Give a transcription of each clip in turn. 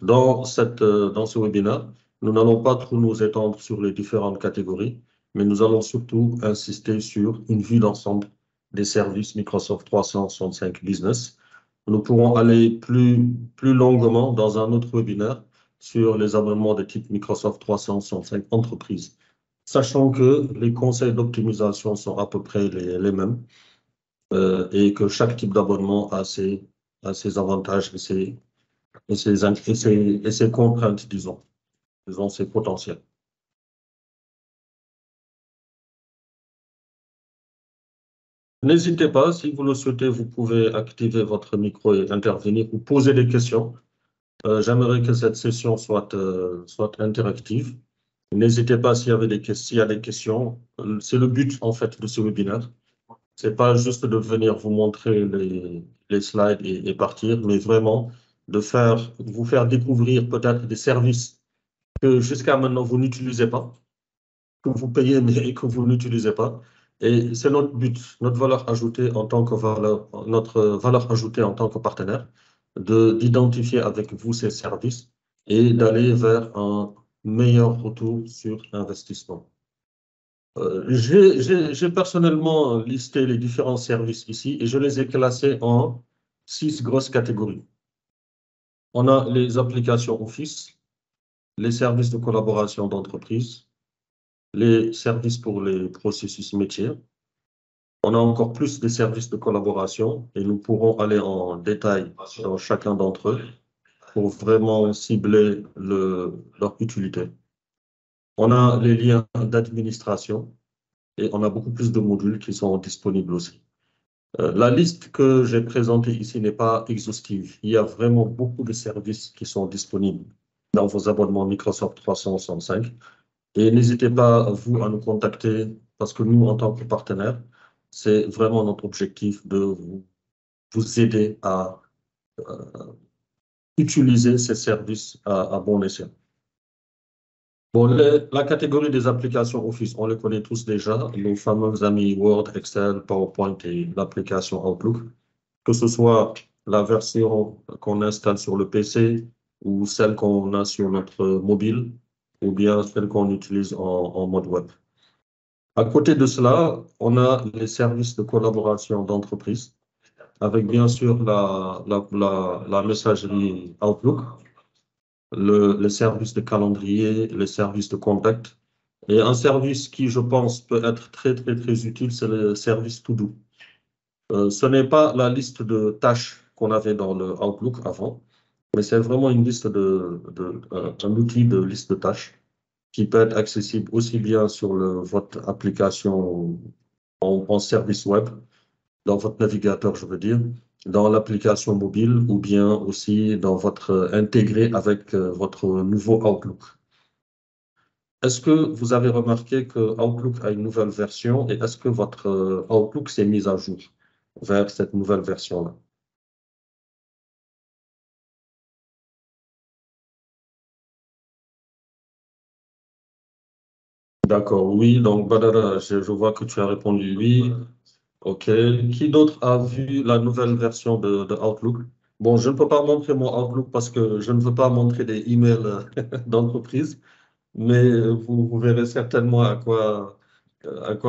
dans ce webinaire, nous n'allons pas trop nous étendre sur les différentes catégories, mais nous allons surtout insister sur une vue d'ensemble des services Microsoft 365 Business. Nous pourrons aller plus longuement dans un autre webinaire sur les abonnements de type Microsoft 365 Entreprise, sachant que les conseils d'optimisation sont à peu près les mêmes et que chaque type d'abonnement a ses avantages et ses contraintes, disons ses potentiels. N'hésitez pas, si vous le souhaitez, vous pouvez activer votre micro et intervenir ou poser des questions. J'aimerais que cette session soit interactive. N'hésitez pas s'il y a des questions. C'est le but, en fait, de ce webinaire. C'est pas juste de venir vous montrer les slides et partir, mais vraiment vous faire découvrir peut-être des services que jusqu'à maintenant vous n'utilisez pas, que vous payez mais que vous n'utilisez pas. Et c'est notre but, notre valeur ajoutée en tant que notre valeur ajoutée en tant que partenaire, d'identifier avec vous ces services et d'aller vers un meilleur retour sur investissement. J'ai personnellement listé les différents services ici et je les ai classés en 6 grosses catégories. On a les applications Office, les services de collaboration d'entreprise, les services pour les processus métiers. On a encore plus de services de collaboration et nous pourrons aller en détail dans chacun d'entre eux pour vraiment cibler leur utilité. On a les liens d'administration et on a beaucoup plus de modules qui sont disponibles aussi. La liste que j'ai présentée ici n'est pas exhaustive. Il y a vraiment beaucoup de services qui sont disponibles dans vos abonnements Microsoft 365. Et n'hésitez pas, vous, à nous contacter parce que nous, en tant que partenaires, c'est vraiment notre objectif de vous aider à utiliser ces services à bon escient. Bon, la catégorie des applications Office, on les connaît tous déjà, nos fameux amis Word, Excel, PowerPoint et l'application Outlook, que ce soit la version qu'on installe sur le PC ou celle qu'on a sur notre mobile ou bien celle qu'on utilise en mode web. À côté de cela, on a les services de collaboration d'entreprise avec bien sûr la messagerie Outlook, le service de calendrier, le service de contact. Et un service qui, je pense, peut être très, très, très utile, c'est le service To-Do. Ce n'est pas la liste de tâches qu'on avait dans le Outlook avant, mais c'est vraiment une liste un outil de liste de tâches qui peut être accessible aussi bien sur votre application en service web, dans votre navigateur, je veux dire, dans l'application mobile ou bien aussi dans intégré avec votre nouveau Outlook. Est-ce que vous avez remarqué que Outlook a une nouvelle version et est-ce que votre Outlook s'est mis à jour vers cette nouvelle version-là? D'accord, oui. Donc, Badara, je vois que tu as répondu oui. OK. Qui d'autre a vu la nouvelle version de Outlook? Bon, je ne peux pas montrer mon Outlook parce que je ne veux pas montrer des emails d'entreprise, mais vous verrez certainement à quoi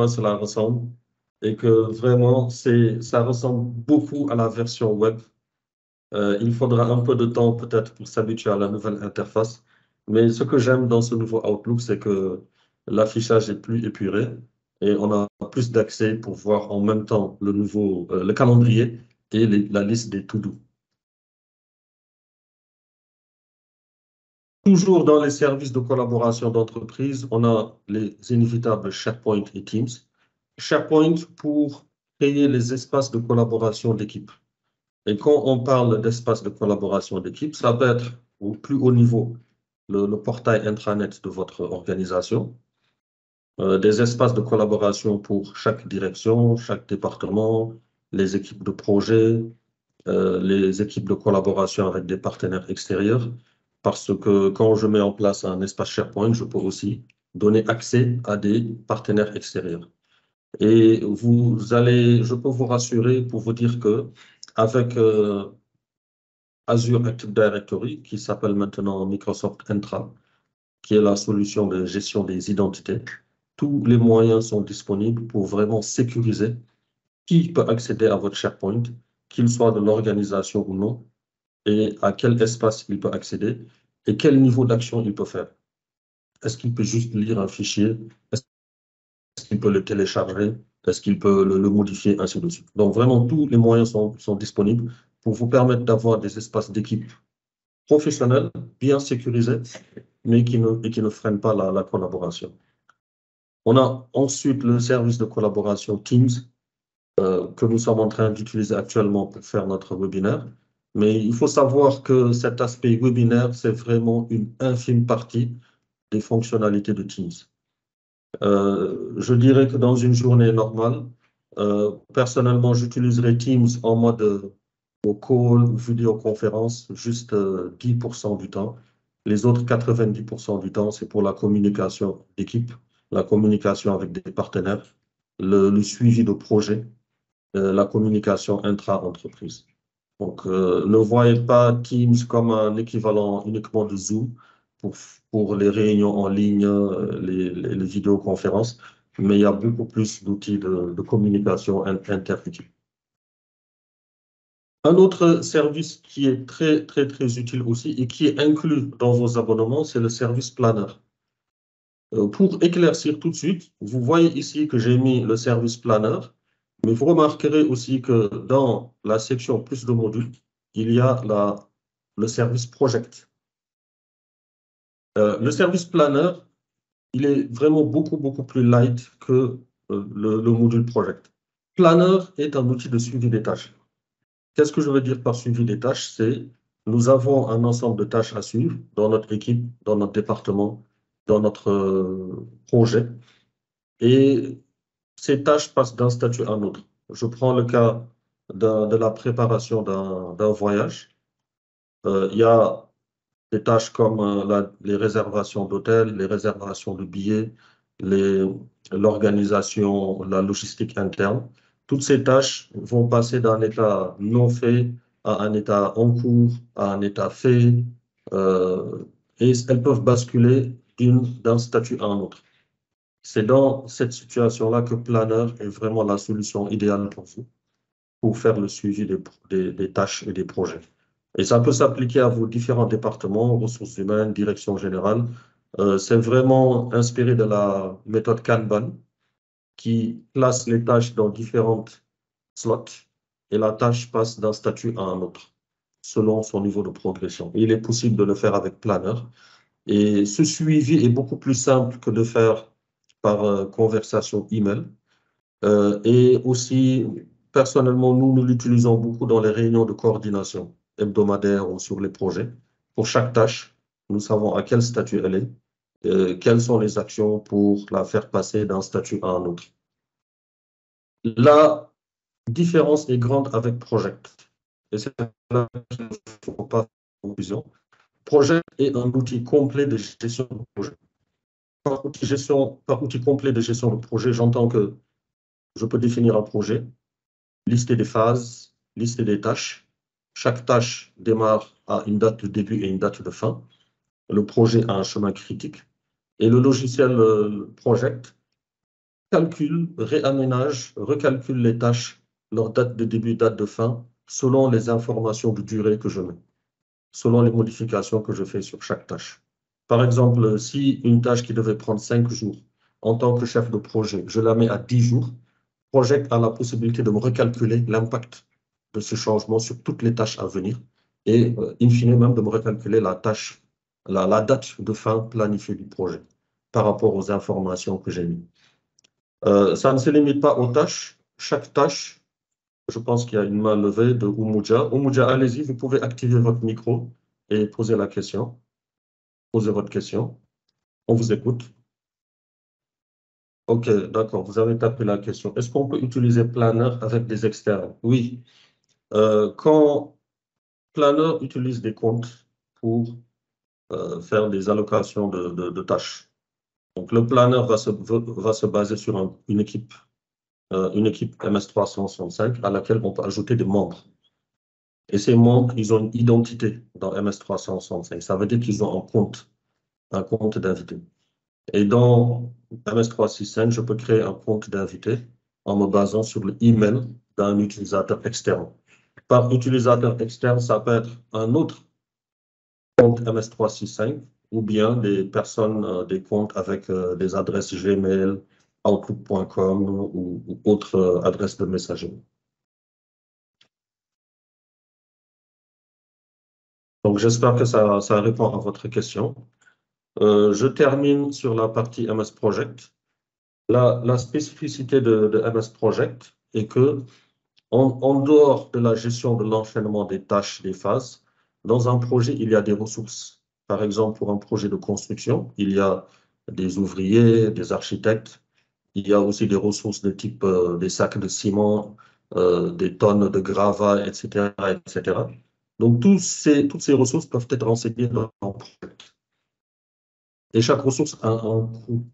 cela ressemble et que vraiment, ça ressemble beaucoup à la version web. Il faudra un peu de temps peut-être pour s'habituer à la nouvelle interface, mais ce que j'aime dans ce nouveau Outlook, c'est que l'affichage est plus épuré et on a plus d'accès pour voir en même temps le calendrier et la liste des to-do. Toujours dans les services de collaboration d'entreprise, on a les inévitables SharePoint et Teams. SharePoint pour créer les espaces de collaboration d'équipe. Et quand on parle d'espace de collaboration d'équipe, ça peut être au plus haut niveau le portail intranet de votre organisation, des espaces de collaboration pour chaque direction, chaque département, les équipes de projet, les équipes de collaboration avec des partenaires extérieurs, parce que quand je mets en place un espace SharePoint, je peux aussi donner accès à des partenaires extérieurs. Et je peux vous rassurer pour vous dire que avec Azure Active Directory, qui s'appelle maintenant Microsoft Entra, qui est la solution de gestion des identités. Tous les moyens sont disponibles pour vraiment sécuriser qui peut accéder à votre SharePoint, qu'il soit de l'organisation ou non, et à quel espace il peut accéder, et quel niveau d'action il peut faire. Est-ce qu'il peut juste lire un fichier? Est-ce qu'il peut le télécharger? Est-ce qu'il peut le modifier, ainsi de suite. Donc, vraiment, tous les moyens sont disponibles pour vous permettre d'avoir des espaces d'équipe professionnels, bien sécurisés, mais qui ne freinent pas la collaboration. On a ensuite le service de collaboration Teams, que nous sommes en train d'utiliser actuellement pour faire notre webinaire. Mais il faut savoir que cet aspect webinaire, c'est vraiment une infime partie des fonctionnalités de Teams. Je dirais que dans une journée normale, personnellement, j'utiliserai Teams en mode call ou vidéoconférence juste 10% du temps. Les autres 90% du temps, c'est pour la communication d'équipe, la communication avec des partenaires, le suivi de projets, la communication intra-entreprise. Donc, ne voyez pas Teams comme un équivalent uniquement de Zoom pour les réunions en ligne, les vidéoconférences, mais il y a beaucoup plus d'outils de communication inter-équipe. Un autre service qui est très, très, très utile aussi et qui est inclus dans vos abonnements, c'est le service Planner. Pour éclaircir tout de suite, vous voyez ici que j'ai mis le service Planner, mais vous remarquerez aussi que dans la section plus de modules, il y a le service Project. Le service Planner, il est vraiment beaucoup, beaucoup plus light que le module Project. Planner est un outil de suivi des tâches. Qu'est-ce que je veux dire par suivi des tâches? C'est nous avons un ensemble de tâches à suivre dans notre équipe, dans notre département, dans notre projet. Et ces tâches passent d'un statut à un autre. Je prends le cas de la préparation d'un voyage. Il y a des tâches comme les réservations d'hôtels, les réservations de billets, l'organisation, la logistique interne. Toutes ces tâches vont passer d'un état non fait à un état en cours, à un état fait, et elles peuvent basculer d'un statut à un autre. C'est dans cette situation-là que Planner est vraiment la solution idéale pour vous, pour faire le suivi des tâches et des projets. Et ça peut s'appliquer à vos différents départements, ressources humaines, direction générale. C'est vraiment inspiré de la méthode Kanban qui place les tâches dans différentes slots et la tâche passe d'un statut à un autre selon son niveau de progression. Il est possible de le faire avec Planner. Et ce suivi est beaucoup plus simple que de faire par conversation email. Et aussi, personnellement, nous l'utilisons beaucoup dans les réunions de coordination hebdomadaires ou sur les projets. Pour chaque tâche, nous savons à quel statut elle est, quelles sont les actions pour la faire passer d'un statut à un autre. La différence est grande avec Project. Et c'est là qu'il ne faut pas faire confusion. Project est un outil complet de gestion de projet. Par outil complet de gestion de projet, j'entends que je peux définir un projet, lister des phases, lister des tâches. Chaque tâche démarre à une date de début et une date de fin. Le projet a un chemin critique. Et le logiciel Project calcule, réaménage, recalcule les tâches, leur date de début, date de fin, selon les informations de durée que je mets, selon les modifications que je fais sur chaque tâche. Par exemple, si une tâche qui devait prendre 5 jours, en tant que chef de projet, je la mets à 10 jours, Project a la possibilité de me recalculer l'impact de ce changement sur toutes les tâches à venir et, in fine, même de me recalculer la date de fin planifiée du projet par rapport aux informations que j'ai mises. Ça ne se limite pas aux tâches. Chaque tâche, je pense qu'il y a une main levée de Oumouja. Oumouja, allez-y, vous pouvez activer votre micro et poser la question. Posez votre question. On vous écoute. OK, d'accord, vous avez tapé la question. Est-ce qu'on peut utiliser Planner avec des externes? Oui. Quand Planner utilise des comptes pour faire des allocations de tâches. Donc, le Planner va se baser sur une équipe MS365 à laquelle on peut ajouter des membres. Et ces membres, ils ont une identité dans MS365. Ça veut dire qu'ils ont un compte d'invité. Et dans MS365, je peux créer un compte d'invité en me basant sur le email d'un utilisateur externe. Par utilisateur externe, ça peut être un autre compte MS365 ou bien des personnes, des comptes avec des adresses Gmail, Outlook.com ou autres adresses de messagerie. Donc, j'espère que ça répond à votre question. Je termine sur la partie MS Project. La spécificité de MS Project est que, en dehors de la gestion de l'enchaînement des tâches, des phases, dans un projet, il y a des ressources. Par exemple, pour un projet de construction, il y a des ouvriers, des architectes. Il y a aussi des ressources de type des sacs de ciment, des tonnes de gravats, etc., etc. Donc, toutes ces ressources peuvent être renseignées dans un projet. Et chaque ressource a un coût.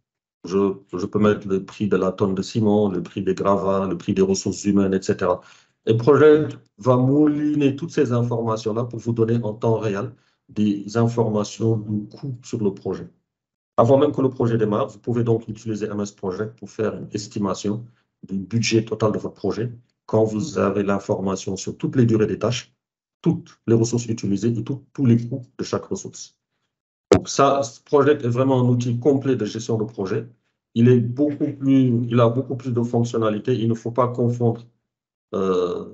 Je peux mettre le prix de la tonne de ciment, le prix des gravats, le prix des ressources humaines, etc. Et Project va mouliner toutes ces informations-là pour vous donner en temps réel des informations du coût sur le projet. Avant même que le projet démarre, vous pouvez donc utiliser MS Project pour faire une estimation du budget total de votre projet quand vous avez l'information sur toutes les durées des tâches, toutes les ressources utilisées et tous les coûts de chaque ressource. Donc ça, ce projet est vraiment un outil complet de gestion de projet. Il a beaucoup plus de fonctionnalités. Il ne faut pas confondre euh,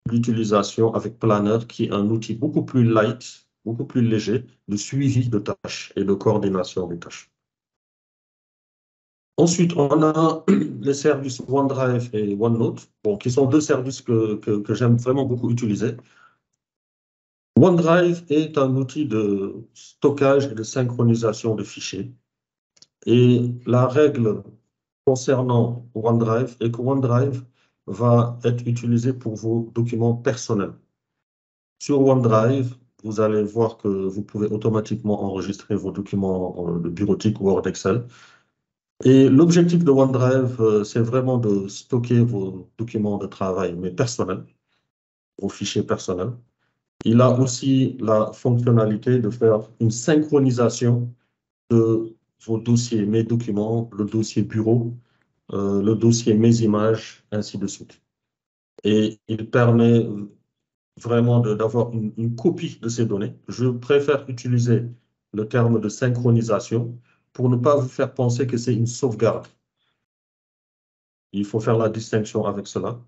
l'utilisation avec Planner, qui est un outil beaucoup plus light, beaucoup plus léger de suivi de tâches et de coordination des tâches. Ensuite, on a les services OneDrive et OneNote, bon, qui sont deux services que j'aime vraiment beaucoup utiliser. OneDrive est un outil de stockage et de synchronisation de fichiers. Et la règle concernant OneDrive est que OneDrive va être utilisé pour vos documents personnels. Sur OneDrive, vous allez voir que vous pouvez automatiquement enregistrer vos documents de bureautique, Word, Excel. Et l'objectif de OneDrive, c'est vraiment de stocker vos documents de travail, mais personnels, vos fichiers personnels. Il a aussi la fonctionnalité de faire une synchronisation de vos dossiers, mes documents, le dossier bureau, le dossier mes images, ainsi de suite. Et il permet vraiment d'avoir une copie de ces données. Je préfère utiliser le terme de synchronisation pour ne pas vous faire penser que c'est une sauvegarde. Il faut faire la distinction avec cela.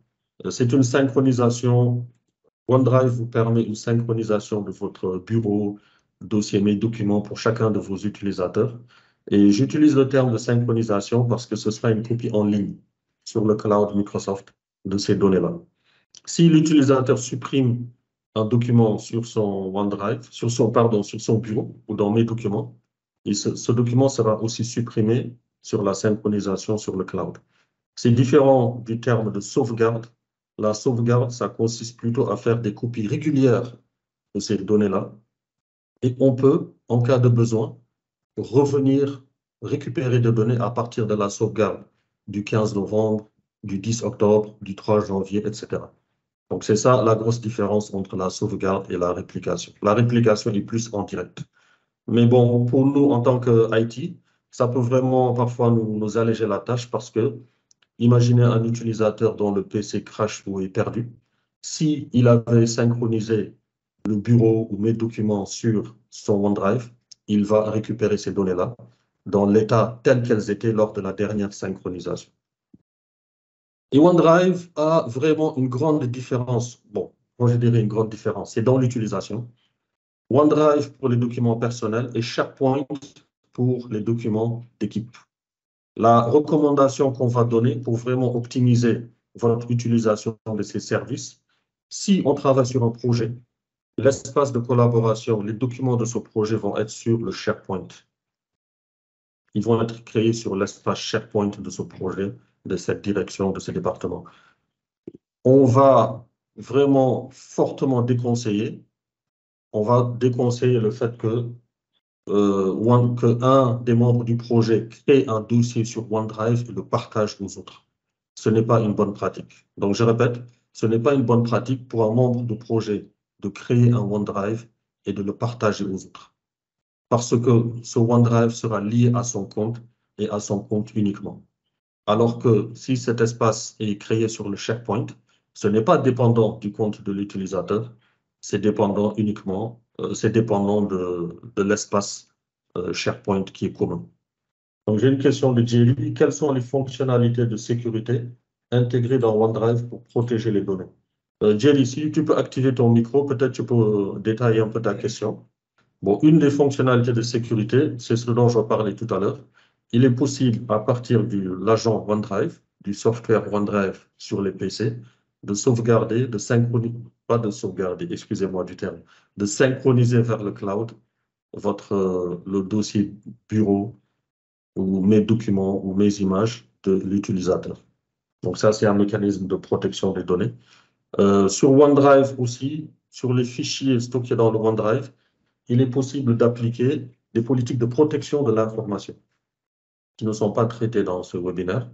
C'est une synchronisation. OneDrive vous permet une synchronisation de votre bureau, dossier, mes documents pour chacun de vos utilisateurs. Et j'utilise le terme de synchronisation parce que ce sera une copie en ligne sur le cloud Microsoft de ces données-là. Si l'utilisateur supprime un document sur son OneDrive, sur son bureau ou dans mes documents, et ce document sera aussi supprimé sur la synchronisation sur le cloud. C'est différent du terme de sauvegarde. La sauvegarde, ça consiste plutôt à faire des copies régulières de ces données-là. Et on peut, en cas de besoin, revenir récupérer des données à partir de la sauvegarde du 15 novembre, du 10 octobre, du 3 janvier, etc. Donc, c'est ça la grosse différence entre la sauvegarde et la réplication. La réplication est plus en direct. Mais bon, pour nous, en tant que IT, ça peut vraiment parfois nous alléger la tâche parce que imaginez un utilisateur dont le PC crash ou est perdu. Si il avait synchronisé le bureau ou mes documents sur son OneDrive, il va récupérer ces données-là dans l'état tel qu'elles étaient lors de la dernière synchronisation. Et OneDrive a vraiment une grande différence. Bon, moi je dirais une grande différence, c'est dans l'utilisation. OneDrive pour les documents personnels et SharePoint pour les documents d'équipe. La recommandation qu'on va donner pour vraiment optimiser votre utilisation de ces services, si on travaille sur un projet, l'espace de collaboration, les documents de ce projet vont être sur le SharePoint. Ils vont être créés sur l'espace SharePoint de ce projet, de cette direction, de ce département. On va vraiment fortement déconseiller, on va déconseiller le fait que un des membres du projet crée un dossier sur OneDrive et le partage aux autres. Ce n'est pas une bonne pratique. Donc, je répète, ce n'est pas une bonne pratique pour un membre du projet de créer un OneDrive et de le partager aux autres. Parce que ce OneDrive sera lié à son compte et à son compte uniquement. Alors que si cet espace est créé sur le SharePoint, ce n'est pas dépendant du compte de l'utilisateur, c'est dépendant uniquement, c'est dépendant de l'espace SharePoint qui est commun. Donc, j'ai une question de Jerry. Quelles sont les fonctionnalités de sécurité intégrées dans OneDrive pour protéger les données? Jerry, si tu peux activer ton micro, peut-être tu peux détailler un peu ta question. Bon, une des fonctionnalités de sécurité, c'est ce dont je parlais tout à l'heure. Il est possible, à partir de l'agent OneDrive, du software OneDrive sur les PC, de sauvegarder, de synchroniser, pas de sauvegarder, excusez-moi du terme, de synchroniser vers le cloud le dossier bureau ou mes documents ou mes images de l'utilisateur. Donc ça, c'est un mécanisme de protection des données. Sur OneDrive aussi, sur les fichiers stockés dans le OneDrive, il est possible d'appliquer des politiques de protection de l'information qui ne sont pas traitées dans ce webinaire,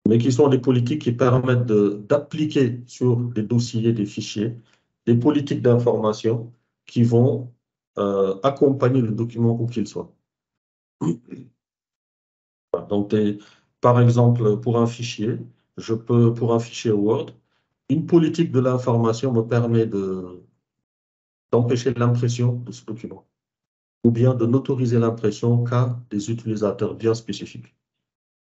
mais qui sont des politiques qui permettent d'appliquer sur des dossiers, des fichiers, des politiques d'information qui vont accompagner le document où qu'il soit. Donc, par exemple, pour un fichier, pour un fichier Word, une politique de l'information me permet d'empêcher l'impression de ce document, ou bien de n'autoriser l'impression qu'à des utilisateurs bien spécifiques.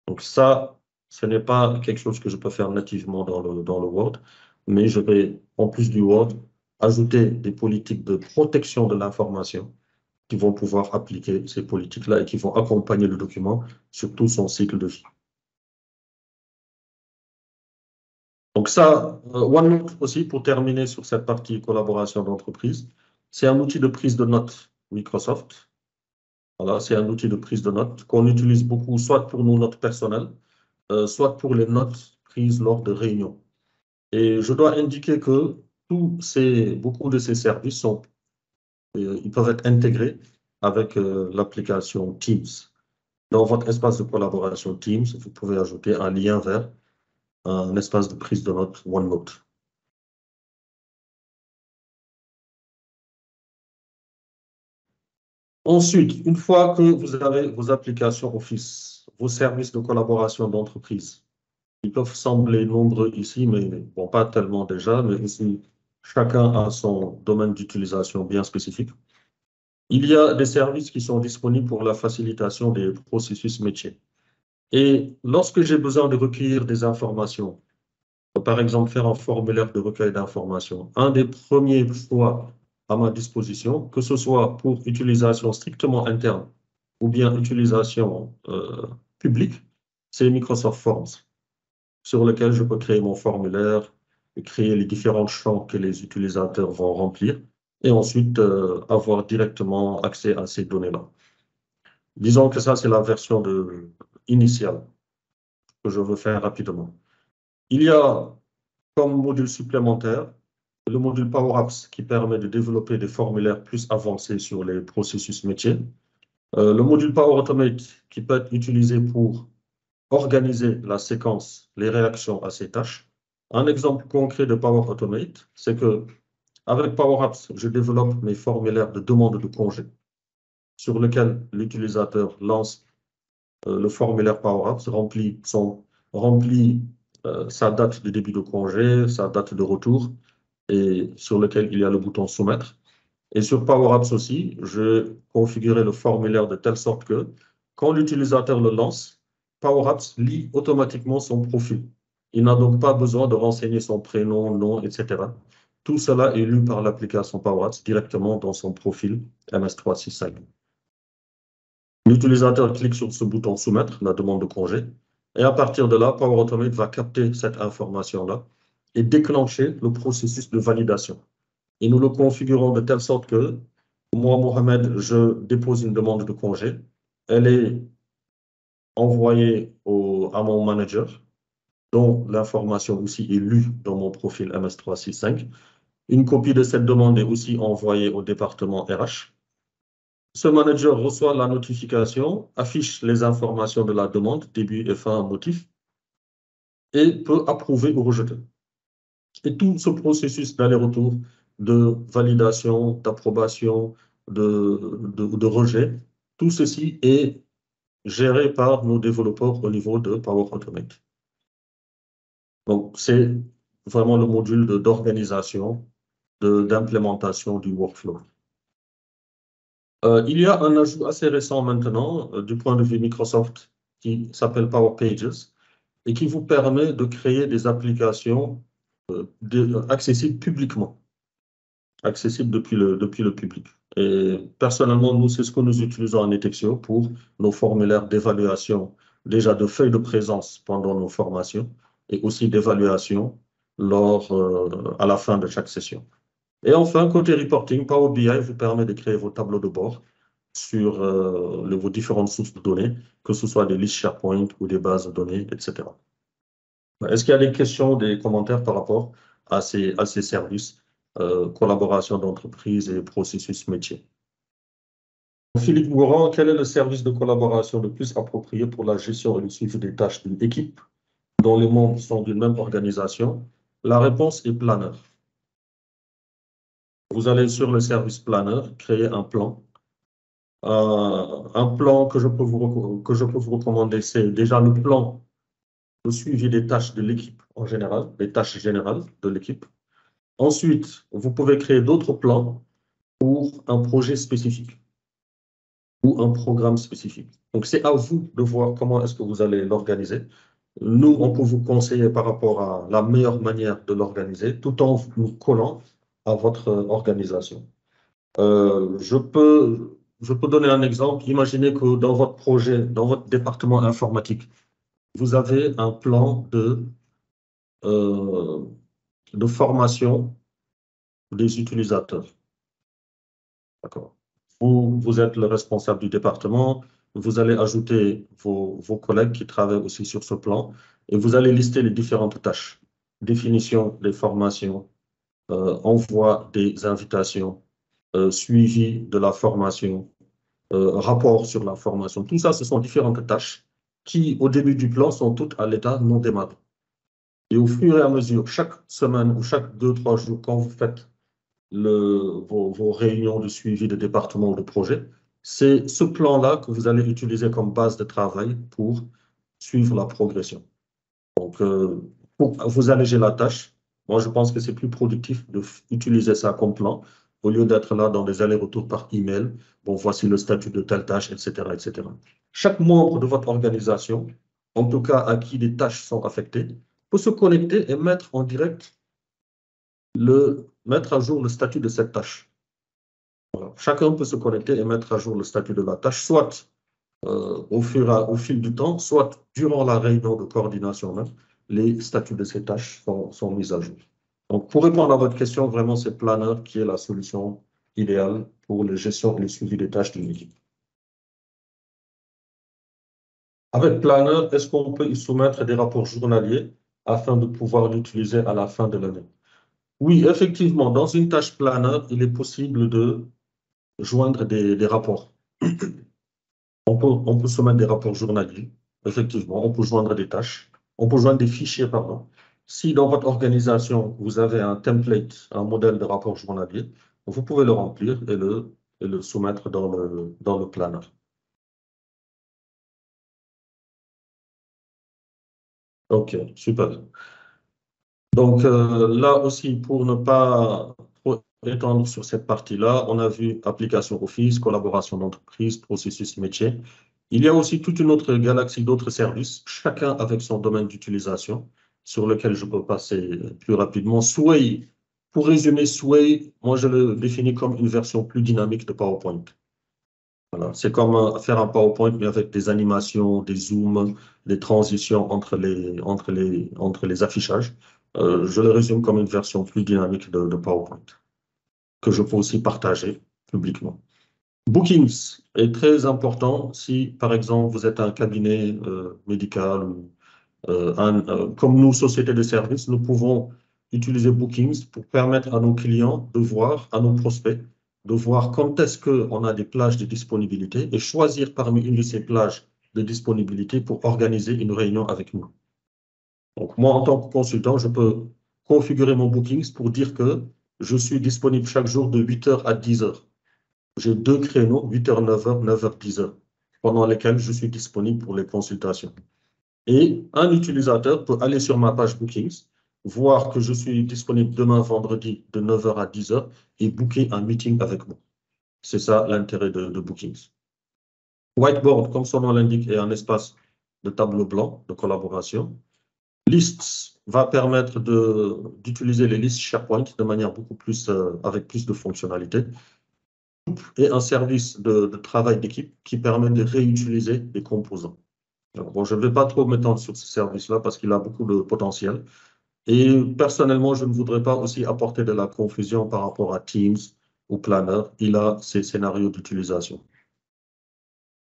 Donc ça, ce n'est pas quelque chose que je peux faire nativement dans le Word, mais je vais, en plus du Word, ajouter des politiques de protection de l'information qui vont pouvoir appliquer ces politiques-là et qui vont accompagner le document sur tout son cycle de vie. Donc ça, OneNote aussi, pour terminer sur cette partie collaboration d'entreprise, c'est un outil de prise de notes Microsoft. Voilà, c'est un outil de prise de notes qu'on utilise beaucoup, soit pour nos notes personnelles, soit pour les notes prises lors de réunions. Et je dois indiquer que beaucoup de ces services ils peuvent être intégrés avec l'application Teams. Dans votre espace de collaboration Teams, vous pouvez ajouter un lien vers un espace de prise de notes OneNote. Ensuite, une fois que vous avez vos applications Office, vos services de collaboration d'entreprise, ils peuvent sembler nombreux ici, mais bon, pas tellement déjà, mais aussi chacun a son domaine d'utilisation bien spécifique. Il y a des services qui sont disponibles pour la facilitation des processus métiers. Et lorsque j'ai besoin de recueillir des informations, par exemple faire un formulaire de recueil d'informations, un des premiers choix à ma disposition, que ce soit pour utilisation strictement interne ou bien utilisation publique, c'est Microsoft Forms, sur lequel je peux créer mon formulaire, et créer les différents champs que les utilisateurs vont remplir et ensuite avoir directement accès à ces données-là. Disons que ça, c'est la version initiale que je veux faire rapidement. Il y a comme module supplémentaire le module Power Apps qui permet de développer des formulaires plus avancés sur les processus métiers. Le module Power Automate qui peut être utilisé pour organiser la séquence, les réactions à ces tâches. Un exemple concret de Power Automate, c'est que avec Power Apps, je développe mes formulaires de demande de congé sur lequel l'utilisateur lance le formulaire Power Apps, remplit sa date de début de congé, sa date de retour, et sur lequel il y a le bouton soumettre. Et sur Power Apps aussi, je configurerai le formulaire de telle sorte que quand l'utilisateur le lance, Power Apps lit automatiquement son profil. Il n'a donc pas besoin de renseigner son prénom, nom, etc. Tout cela est lu par l'application Power Apps directement dans son profil MS365. L'utilisateur clique sur ce bouton soumettre, la demande de congé, et à partir de là, Power Automate va capter cette information-là et déclencher le processus de validation. Et nous le configurons de telle sorte que moi, Mohamed, je dépose une demande de congé. Elle est envoyée à mon manager, dont l'information aussi est lue dans mon profil MS365. Une copie de cette demande est aussi envoyée au département RH. Ce manager reçoit la notification, affiche les informations de la demande, début et fin motif, et peut approuver ou rejeter. Et tout ce processus d'aller-retour de validation, d'approbation, de rejet. Tout ceci est géré par nos développeurs au niveau de Power Automate. Donc, c'est vraiment le module d'organisation, d'implémentation du workflow. Il y a un ajout assez récent maintenant du point de vue Microsoft qui s'appelle Power Pages et qui vous permet de créer des applications accessibles publiquement, accessibles depuis le public. Et personnellement, nous, c'est ce que nous utilisons en Etexio pour nos formulaires d'évaluation, déjà de feuilles de présence pendant nos formations et aussi d'évaluation à la fin de chaque session. Et enfin, côté reporting, Power BI vous permet de créer vos tableaux de bord sur vos différentes sources de données, que ce soit des listes SharePoint ou des bases de données, etc. Est-ce qu'il y a des questions, des commentaires par rapport à ces services, collaboration d'entreprise et processus métier? Philippe Gourand, quel est le service de collaboration le plus approprié pour la gestion et le suivi des tâches d'une équipe dont les membres sont d'une même organisation? La réponse est Planner. Vous allez sur le service Planner, créer un plan. Un plan que je peux vous recommander, c'est déjà le plan de suivi des tâches de l'équipe en général, les tâches générales de l'équipe. Ensuite, vous pouvez créer d'autres plans pour un projet spécifique ou un programme spécifique. Donc, c'est à vous de voir comment est-ce que vous allez l'organiser. Nous, on peut vous conseiller par rapport à la meilleure manière de l'organiser, tout en vous collant à votre organisation. Je peux donner un exemple. Imaginez que dans votre projet, dans votre département informatique, vous avez un plan de formation des utilisateurs. D'accord. Vous êtes le responsable du département, vous allez ajouter vos collègues qui travaillent aussi sur ce plan et vous allez lister les différentes tâches. Définition des formations, envoi des invitations, suivi de la formation, rapport sur la formation. Tout ça, ce sont différentes tâches qui, au début du plan, sont toutes à l'état non démarré. Et au fur et à mesure, chaque semaine ou chaque 2-3 jours, quand vous faites vos réunions de suivi de département ou de projet, c'est ce plan-là que vous allez utiliser comme base de travail pour suivre la progression. Donc, pour vous alléger la tâche, moi, je pense que c'est plus productif d'utiliser ça comme plan au lieu d'être là dans des allers-retours par email. Bon, voici le statut de telle tâche, etc., etc. Chaque membre de votre organisation, en tout cas à qui les tâches sont affectées, peut se connecter et mettre en direct mettre à jour le statut de cette tâche. Voilà. Chacun peut se connecter et mettre à jour le statut de la tâche, soit au fil du temps, soit durant la réunion de coordination même, les statuts de ces tâches sont mis à jour. Donc, pour répondre à votre question, vraiment, c'est Planner qui est la solution idéale pour la gestion et le suivi des tâches d'une équipe. Avec Planner, est-ce qu'on peut y soumettre des rapports journaliers afin de pouvoir l'utiliser à la fin de l'année? Oui, effectivement, dans une tâche Planner, il est possible de joindre des rapports. On peut soumettre des rapports journaliers, effectivement, on peut joindre des tâches, on peut joindre des fichiers, pardon. Si dans votre organisation, vous avez un template, un modèle de rapport journalier, vous pouvez le remplir et le soumettre dans le planner. OK, super. Donc là aussi, pour ne pas trop étendre sur cette partie-là, on a vu application Office, collaboration d'entreprise, processus métier. Il y a aussi toute une autre galaxie d'autres services, chacun avec son domaine d'utilisation, sur lequel je peux passer plus rapidement. Sway, pour résumer, Sway, moi je le définis comme une version plus dynamique de PowerPoint. Voilà. C'est comme faire un PowerPoint, mais avec des animations, des zooms, des transitions entre les affichages. Je le résume comme une version plus dynamique de PowerPoint, que je peux aussi partager publiquement. Bookings est très important si, par exemple, vous êtes un cabinet médical ou comme nous, société de services, nous pouvons utiliser Bookings pour permettre à nos clients de voir, à nos prospects, de voir quand est-ce qu'on a des plages de disponibilité et choisir parmi une de ces plages de disponibilité pour organiser une réunion avec nous. Donc, moi, en tant que consultant, je peux configurer mon Bookings pour dire que je suis disponible chaque jour de 8h à 10h. J'ai 2 créneaux, 8h, 9h, 9h, 10h, pendant lesquels je suis disponible pour les consultations. Et un utilisateur peut aller sur ma page Bookings, voir que je suis disponible demain vendredi de 9h à 10h et booker un meeting avec moi. C'est ça l'intérêt de Bookings. Whiteboard, comme son nom l'indique, est un espace de tableau blanc de collaboration. Lists va permettre d'utiliser les listes SharePoint de manière beaucoup plus, avec plus de fonctionnalités. Et un service de travail d'équipe qui permet de réutiliser des composants. Donc, bon, je ne vais pas trop m'étendre sur ce service-là parce qu'il a beaucoup de potentiel. Et personnellement, je ne voudrais pas aussi apporter de la confusion par rapport à Teams ou Planner. Il a ses scénarios d'utilisation.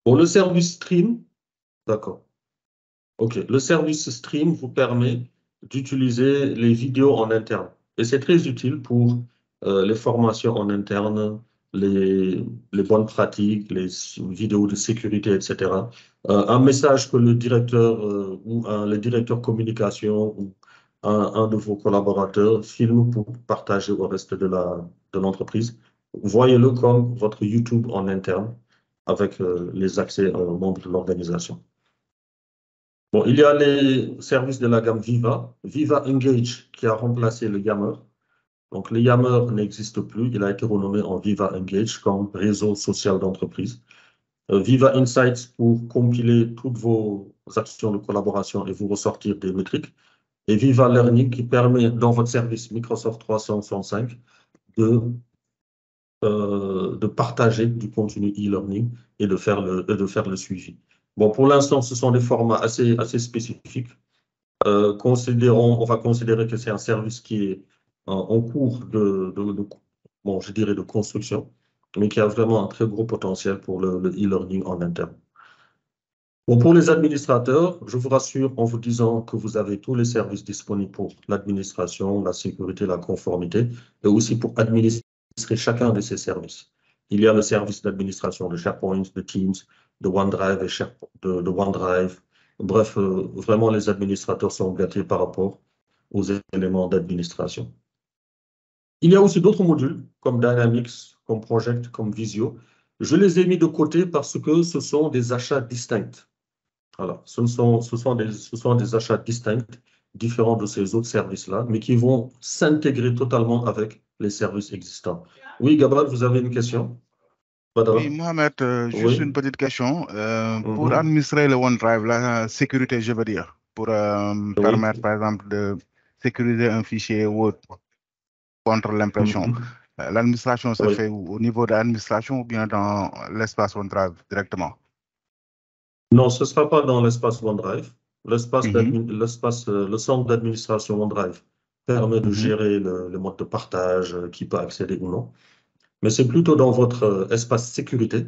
Pour le service Stream, d'accord. OK. Le service Stream vous permet d'utiliser les vidéos en interne. Et c'est très utile pour les formations en interne, les bonnes pratiques, les vidéos de sécurité, etc. Un message que le directeur ou le directeur communication ou un de vos collaborateurs filme pour partager au reste de l'entreprise. Voyez-le comme votre YouTube en interne avec les accès aux membres de l'organisation. Bon, il y a les services de la gamme Viva. Viva Engage qui a remplacé le Yammer. Donc, le Yammer n'existe plus. Il a été renommé en Viva Engage comme réseau social d'entreprise. Viva Insights pour compiler toutes vos actions de collaboration et vous ressortir des métriques. Et Viva Learning qui permet dans votre service Microsoft 365 de partager du contenu e-learning et de faire le suivi. Bon, pour l'instant, ce sont des formats assez spécifiques. On va considérer que c'est un service qui est en cours bon, je dirais de construction, mais qui a vraiment un très gros potentiel pour le e-learning en interne. Bon, pour les administrateurs, je vous rassure en vous disant que vous avez tous les services disponibles pour l'administration, la sécurité, la conformité, et aussi pour administrer chacun de ces services. Il y a le service d'administration de SharePoint, de Teams, de OneDrive de OneDrive. Bref, vraiment, les administrateurs sont gâtés par rapport aux éléments d'administration. Il y a aussi d'autres modules comme Dynamics, comme Project, comme Visio. Je les ai mis de côté parce que ce sont des achats distincts. Voilà, ce sont des achats distincts, différents de ces autres services-là, mais qui vont s'intégrer totalement avec les services existants. Oui, Gabriel, vous avez une question? Badara? Oui, Mohamed, juste une petite question. Pour Mhm. administrer le OneDrive, la sécurité, je veux dire, pour Oui. permettre, par exemple, de sécuriser un fichier Word contre l'impression, l'administration se Oui. fait au niveau de l'administration ou bien dans l'espace OneDrive directement? Non, ce ne sera pas dans l'espace OneDrive. Le centre d'administration OneDrive permet de gérer le mode de partage, qui peut accéder ou non. Mais c'est plutôt dans votre espace sécurité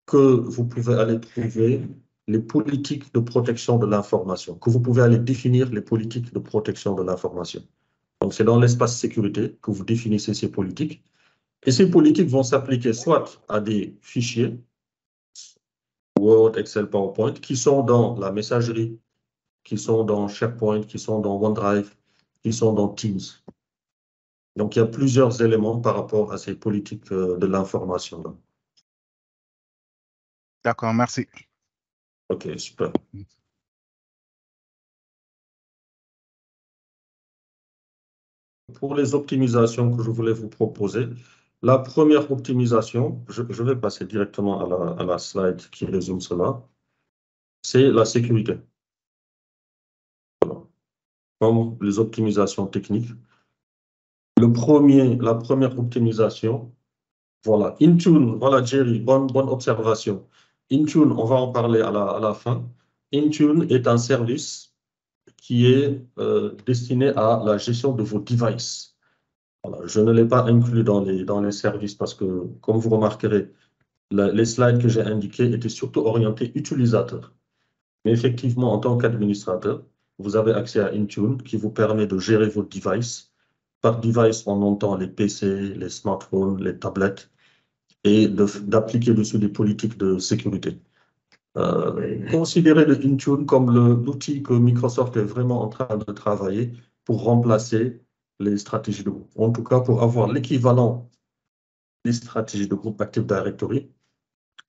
que vous pouvez aller trouver les politiques de protection de l'information, que vous pouvez aller définir les politiques de protection de l'information. Donc, c'est dans l'espace sécurité que vous définissez ces politiques. Et ces politiques vont s'appliquer soit à des fichiers, Word, Excel, PowerPoint, qui sont dans la messagerie, qui sont dans SharePoint, qui sont dans OneDrive, qui sont dans Teams. Donc, il y a plusieurs éléments par rapport à ces politiques de l'information-là. D'accord, merci. OK, super. Pour les optimisations que je voulais vous proposer, la première optimisation, je vais passer directement à la slide qui résume cela, c'est la sécurité. Voilà. Comme les optimisations techniques. La première optimisation, voilà, Intune, voilà Jerry, bonne observation. Intune, on va en parler à la fin. Intune est un service qui est destiné à la gestion de vos devices. Voilà, je ne l'ai pas inclus dans les services parce que, comme vous remarquerez, les slides que j'ai indiqués étaient surtout orientés utilisateurs. Mais effectivement, en tant qu'administrateur, vous avez accès à Intune qui vous permet de gérer vos devices. Par device, on entend les PC, les smartphones, les tablettes et d'appliquer dessus des politiques de sécurité. Considérez le Intune comme l'outil que Microsoft est vraiment en train de travailler pour remplacer les stratégies de groupe. En tout cas, pour avoir l'équivalent des stratégies de groupe Active Directory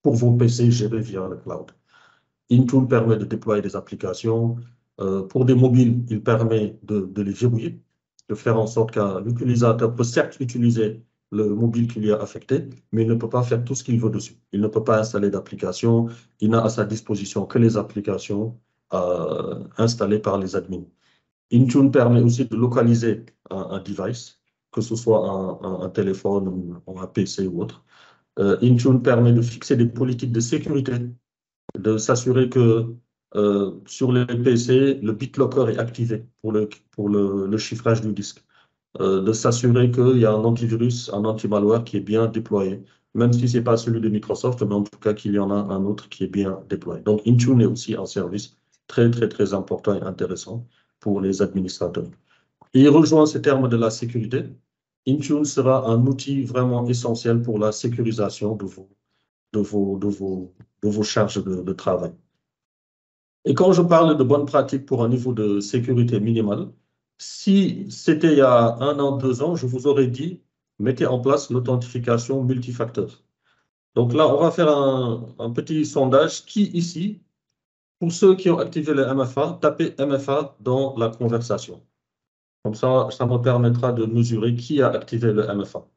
pour vos PC gérés via le cloud. Intune permet de déployer des applications. Pour des mobiles, il permet de les verrouiller, de faire en sorte qu'un utilisateur peut certes utiliser le mobile qui lui est affecté, mais il ne peut pas faire tout ce qu'il veut dessus. Il ne peut pas installer d'applications. Il n'a à sa disposition que les applications installées par les admins. Intune permet aussi de localiser un device, que ce soit un téléphone ou un PC ou autre. Intune permet de fixer des politiques de sécurité, de s'assurer que sur les PC, le BitLocker est activé pour le chiffrage du disque, de s'assurer qu'il y a un antivirus, un anti-malware qui est bien déployé, même si ce n'est pas celui de Microsoft, mais en tout cas qu'il y en a un autre qui est bien déployé. Donc Intune est aussi un service très, très, très important et intéressant pour les administrateurs. Et il rejoint ces termes de la sécurité. Intune sera un outil vraiment essentiel pour la sécurisation de vos charges de travail. Et quand je parle de bonnes pratiques pour un niveau de sécurité minimal, si c'était il y a 1 an, 2 ans, je vous aurais dit, mettez en place l'authentification multifacteur. Donc là, on va faire un petit sondage. Qui ici, pour ceux qui ont activé le MFA, tapez MFA dans la conversation. Comme ça me permettra de mesurer qui a activé le MFA.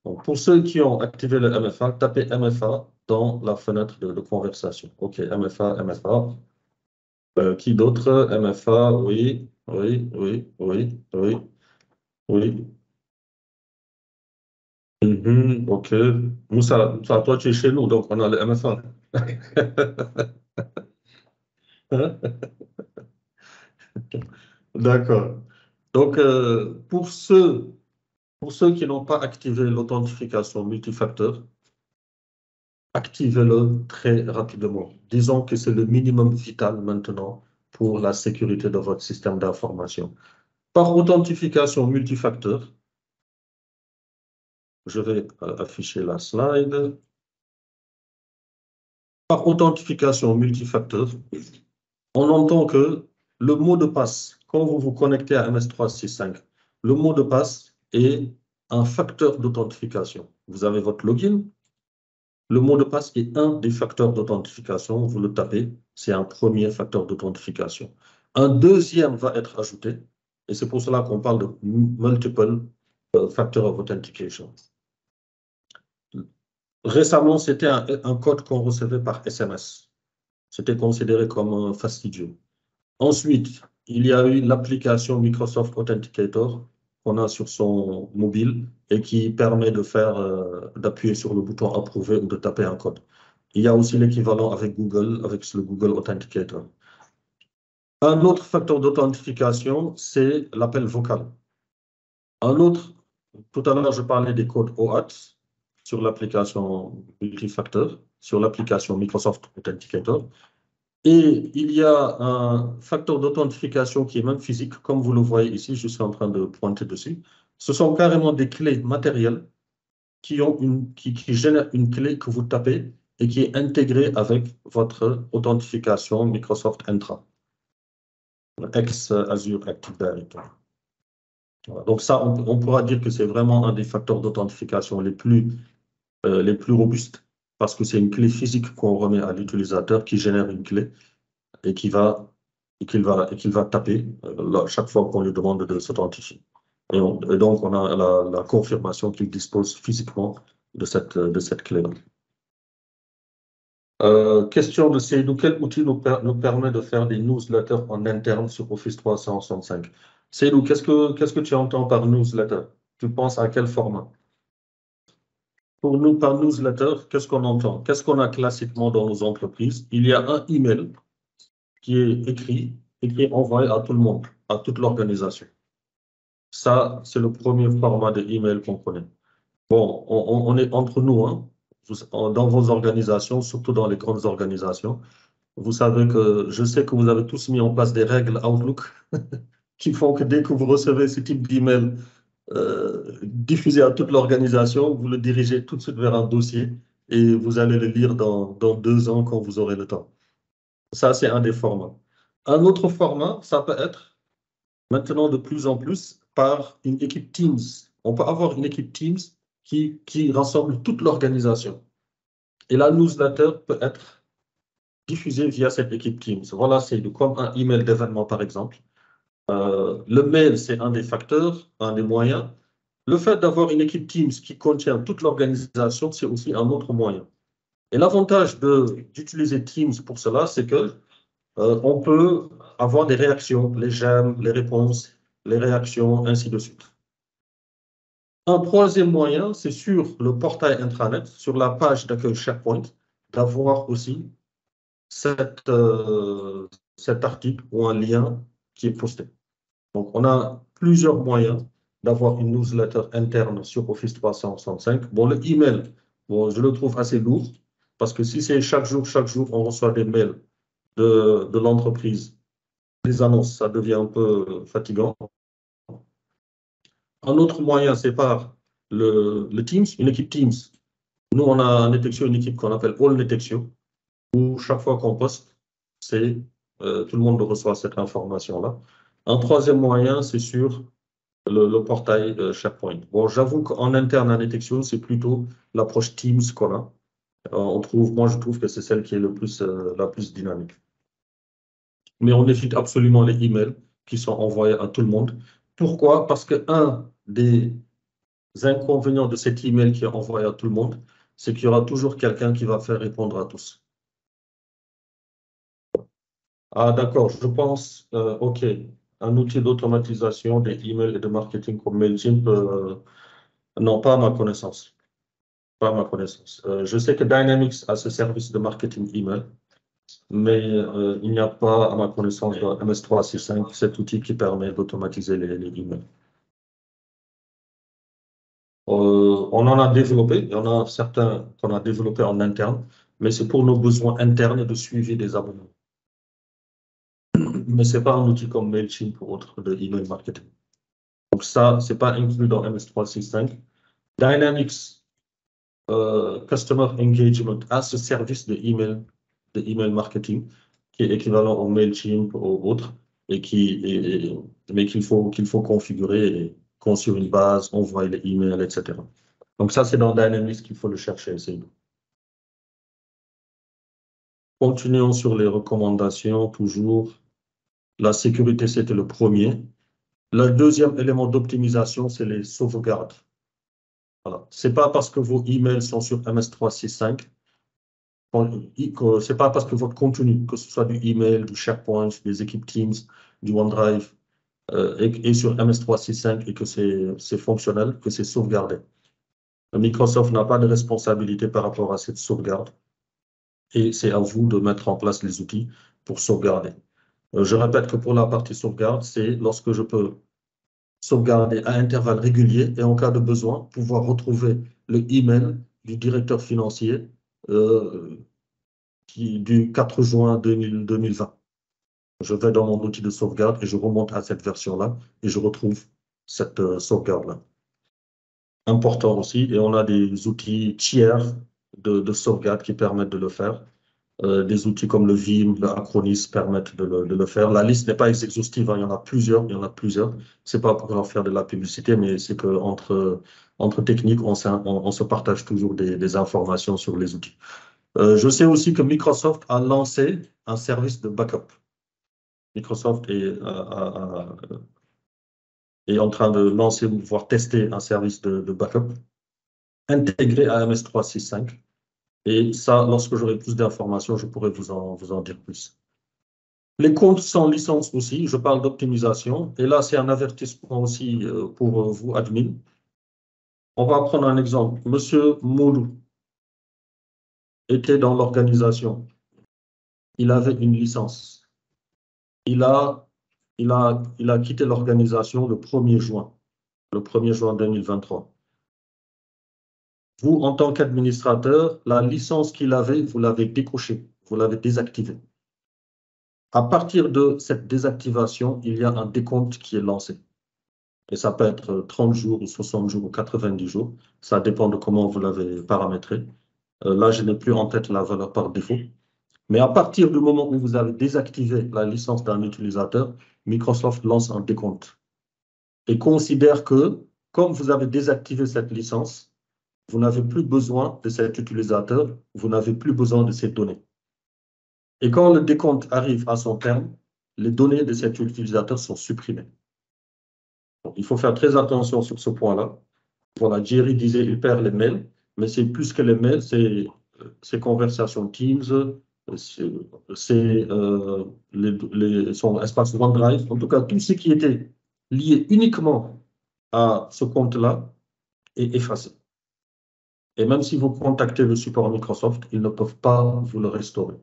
Donc, pour ceux qui ont activé le MFA, tapez MFA dans la fenêtre de conversation. OK, MFA, MFA. Qui d'autre? MFA, oui, oui, oui, oui, oui, oui. OK. Moussa, toi, tu es chez nous, donc on a le MFA. D'accord. Donc, pour ceux qui n'ont pas activé l'authentification multifacteur, activez-le très rapidement. Disons que c'est le minimum vital maintenant pour la sécurité de votre système d'information. Par authentification multifacteur, je vais afficher la slide. Par authentification multifacteur, on entend que le mot de passe, quand vous vous connectez à MS365, le mot de passe est un facteur d'authentification. Vous avez votre login. Le mot de passe est un des facteurs d'authentification. Vous le tapez, c'est un premier facteur d'authentification. Un deuxième va être ajouté, et c'est pour cela qu'on parle de multiple factor of authentication. Récemment, c'était un code qu'on recevait par SMS. C'était considéré comme fastidieux. Ensuite, il y a eu l'application Microsoft Authenticator qu'on a sur son mobile et qui permet d'appuyer sur le bouton approuver ou de taper un code. Il y a aussi l'équivalent avec Google, avec le Google Authenticator. Un autre facteur d'authentification, c'est l'appel vocal. Un autre, tout à l'heure, je parlais des codes OAuth sur l'application multifacteur, sur l'application Microsoft Authenticator. Et il y a un facteur d'authentification qui est même physique, comme vous le voyez ici, je suis en train de pointer dessus. Ce sont carrément des clés matérielles qui génèrent une clé que vous tapez et qui est intégrée avec votre authentification Microsoft Entra, ex-Azure Active Directory. Voilà. Donc ça, on pourra dire que c'est vraiment un des facteurs d'authentification les plus robustes, parce que c'est une clé physique qu'on remet à l'utilisateur qui génère une clé et qu'il va taper chaque fois qu'on lui demande de s'authentifier. Et donc, on a la confirmation qu'il dispose physiquement de cette clé-là. Question de Seydou, quel outil nous permet de faire des newsletters en interne sur Office 365? Seydou, qu'est-ce que tu entends par newsletter? Tu penses à quel format? Pour nous, par newsletter, qu'est-ce qu'on entend? Qu'est-ce qu'on a classiquement dans nos entreprises? Il y a un email qui est écrit et qui est envoyé à tout le monde, à toute l'organisation. Ça, c'est le premier format de email qu'on connaît. Bon, on est entre nous, hein, dans vos organisations, surtout dans les grandes organisations. Vous savez que je sais que vous avez tous mis en place des règles Outlook qui font que dès que vous recevez ce type d'email diffusé à toute l'organisation, vous le dirigez tout de suite vers un dossier et vous allez le lire dans 2 ans quand vous aurez le temps. Ça, c'est un des formats. Un autre format, ça peut être, maintenant de plus en plus, par une équipe Teams. On peut avoir une équipe Teams qui rassemble toute l'organisation. Et la newsletter peut être diffusée via cette équipe Teams. Voilà, c'est comme un email d'événement, par exemple. Le mail, c'est un des facteurs, un des moyens. Le fait d'avoir une équipe Teams qui contient toute l'organisation, c'est aussi un autre moyen. Et l'avantage d'utiliser Teams pour cela, c'est que on peut avoir des réactions, les j'aime, les réponses, les réactions, ainsi de suite. Un troisième moyen, c'est sur le portail intranet, sur la page d'accueil SharePoint, d'avoir aussi cet article ou un lien qui est posté. Donc, on a plusieurs moyens d'avoir une newsletter interne sur Office 365. Bon, le email, bon, je le trouve assez lourd parce que si c'est chaque jour, on reçoit des mails de l'entreprise, des annonces, ça devient un peu fatigant. Un autre moyen, c'est par le Teams, une équipe Teams. Nous, on a un Netexio, une équipe qu'on appelle All Netexio, où chaque fois qu'on poste, tout le monde reçoit cette information-là. Un troisième moyen, c'est sur le portail SharePoint. Bon, j'avoue qu'en interne à Netexio, c'est plutôt l'approche Teams qu'on a. Moi, je trouve que c'est celle qui est la plus dynamique. Mais on évite absolument les emails qui sont envoyés à tout le monde. Pourquoi? Parce qu'un des inconvénients de cet email qui est envoyé à tout le monde, c'est qu'il y aura toujours quelqu'un qui va faire répondre à tous. Ah, d'accord, je pense, OK, un outil d'automatisation des emails et de marketing comme Mailchimp, non, pas à ma connaissance. Pas à ma connaissance. Je sais que Dynamics a ce service de marketing email, mais il n'y a pas, à ma connaissance, dans MS365, cet outil qui permet d'automatiser les emails. On en a développé, il y en a certains qu'on a développés en interne, mais c'est pour nos besoins internes de suivi des abonnés. Mais ce n'est pas un outil comme Mailchimp ou autre de email marketing. Donc ça, ce n'est pas inclus dans MS365. Dynamics Customer Engagement a ce service de email marketing qui est équivalent au Mailchimp ou autre, mais qu'il faut configurer et construire une base, envoyer les emails, etc. Donc ça, c'est dans Dynamics qu'il faut le chercher. Continuons sur les recommandations, toujours. La sécurité, c'était le premier. Le deuxième élément d'optimisation, c'est les sauvegardes. Voilà. Ce n'est pas parce que vos emails sont sur MS365, ce n'est pas parce que votre contenu, que ce soit du email, du SharePoint, des équipes Teams, du OneDrive, est sur MS365 et que c'est fonctionnel, que c'est sauvegardé. Microsoft n'a pas de responsabilité par rapport à cette sauvegarde et c'est à vous de mettre en place les outils pour sauvegarder. Je répète que pour la partie sauvegarde, c'est lorsque je peux sauvegarder à intervalles réguliers et en cas de besoin, pouvoir retrouver le email du directeur financier du 4 juin 2020. Je vais dans mon outil de sauvegarde et je remonte à cette version-là et je retrouve cette sauvegarde-là. Important aussi, et on a des outils tiers de sauvegarde qui permettent de le faire. Des outils comme le Vim, le Acronis permettent de le faire. La liste n'est pas exhaustive, hein, il y en a plusieurs. Ce n'est pas pour leur faire de la publicité, mais c'est qu'entre techniques, on se partage toujours des informations sur les outils. Je sais aussi que Microsoft a lancé un service de backup. Microsoft est en train de lancer, voire tester un service de backup intégré à MS365. Et ça, lorsque j'aurai plus d'informations, je pourrai vous en dire plus. Les comptes sans licence aussi, je parle d'optimisation. Et là, c'est un avertissement aussi pour vous, admin. On va prendre un exemple. Monsieur Moulou était dans l'organisation. Il avait une licence. Il a quitté l'organisation le 1er juin. Le 1er juin 2023. Vous, en tant qu'administrateur, la licence qu'il avait, vous l'avez décochée, vous l'avez désactivée. À partir de cette désactivation, il y a un décompte qui est lancé. Et ça peut être 30 jours, ou 60 jours, ou 90 jours. Ça dépend de comment vous l'avez paramétré. Là, je n'ai plus en tête la valeur par défaut. Mais à partir du moment où vous avez désactivé la licence d'un utilisateur, Microsoft lance un décompte. et considère que, comme vous avez désactivé cette licence, vous n'avez plus besoin de cet utilisateur, vous n'avez plus besoin de ces données. Et quand le décompte arrive à son terme, les données de cet utilisateur sont supprimées. Donc, il faut faire très attention sur ce point-là. Voilà, Jerry disait il perd les mails, mais c'est plus que les mails, c'est conversations Teams, c'est son espace OneDrive, en tout cas tout ce qui était lié uniquement à ce compte-là est effacé. Et même si vous contactez le support Microsoft, ils ne peuvent pas vous le restaurer.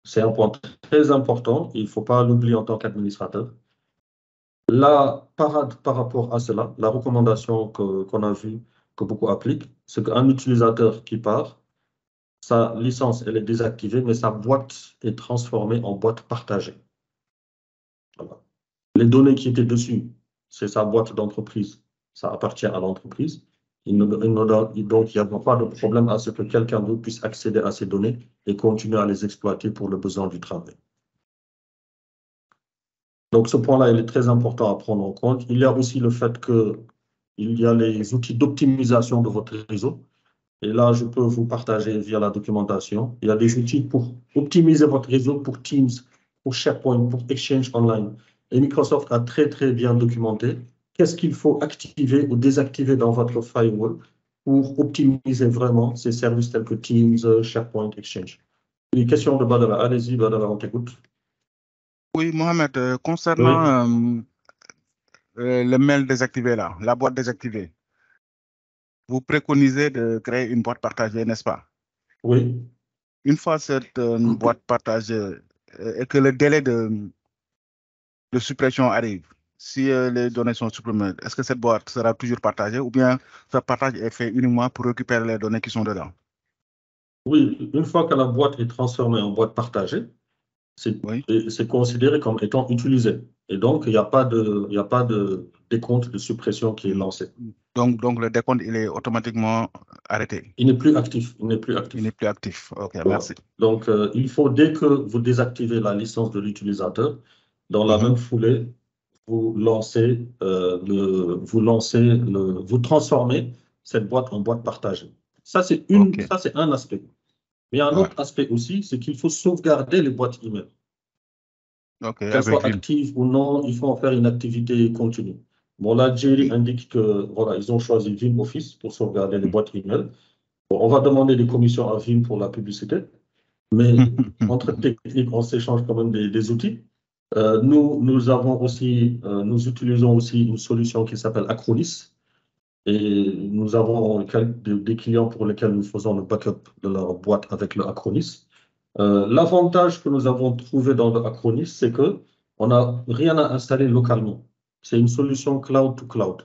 C'est un point très important, il ne faut pas l'oublier en tant qu'administrateur. La parade par rapport à cela, la recommandation qu'on a vue, que beaucoup appliquent, c'est qu'un utilisateur qui part, sa licence elle est désactivée, mais sa boîte est transformée en boîte partagée. Voilà. Les données qui étaient dessus, c'est sa boîte d'entreprise, ça appartient à l'entreprise. Donc, il n'y a pas de problème à ce que quelqu'un d'autre puisse accéder à ces données et continuer à les exploiter pour le besoin du travail. Donc, ce point-là, il est très important à prendre en compte. Il y a aussi le fait qu'il y a les outils d'optimisation de votre réseau. Et là, je peux vous partager via la documentation. Il y a des outils pour optimiser votre réseau pour Teams, pour SharePoint, pour Exchange Online. Et Microsoft a très, très bien documenté qu'est-ce qu'il faut activer ou désactiver dans votre firewall pour optimiser vraiment ces services tels que Teams, SharePoint, Exchange. Une question de Badara. Allez-y, Badara, on t'écoute. Oui, Mohamed, concernant le mail désactivé là, la boîte désactivée, vous préconisez de créer une boîte partagée, n'est-ce pas? Oui. Une fois cette boîte partagée et que le délai de suppression arrive, si les données sont supprimées, est-ce que cette boîte sera toujours partagée ou bien ce partage est fait uniquement pour récupérer les données qui sont dedans? Oui, une fois que la boîte est transformée en boîte partagée, Oui. c'est considéré comme étant utilisé. Et donc, il n'y a pas de décompte de suppression qui est lancé. Donc le décompte, il est automatiquement arrêté. Il n'est plus actif. Il n'est plus Il actif. n'est plus actif. OK, Voilà. merci. Donc, il faut, dès que vous désactivez la licence de l'utilisateur, dans la même foulée, vous transformez cette boîte en boîte partagée. Ça, c'est OK. un aspect. Mais un autre aspect aussi, c'est qu'il faut sauvegarder les boîtes email. OK, Qu'elles soient actives ou non, il faut en faire une activité continue. Bon, là, Jerry indique que voilà, ils ont choisi Vim Office pour sauvegarder les boîtes email. Bon, on va demander des commissions à Vim pour la publicité, mais entre techniques, on s'échange quand même des outils. Nous utilisons aussi une solution qui s'appelle Acronis. Et nous avons des clients pour lesquels nous faisons le backup de leur boîte avec le Acronis. L'avantage que nous avons trouvé dans le Acronis, c'est qu'on n'a rien à installer localement. C'est une solution cloud to cloud.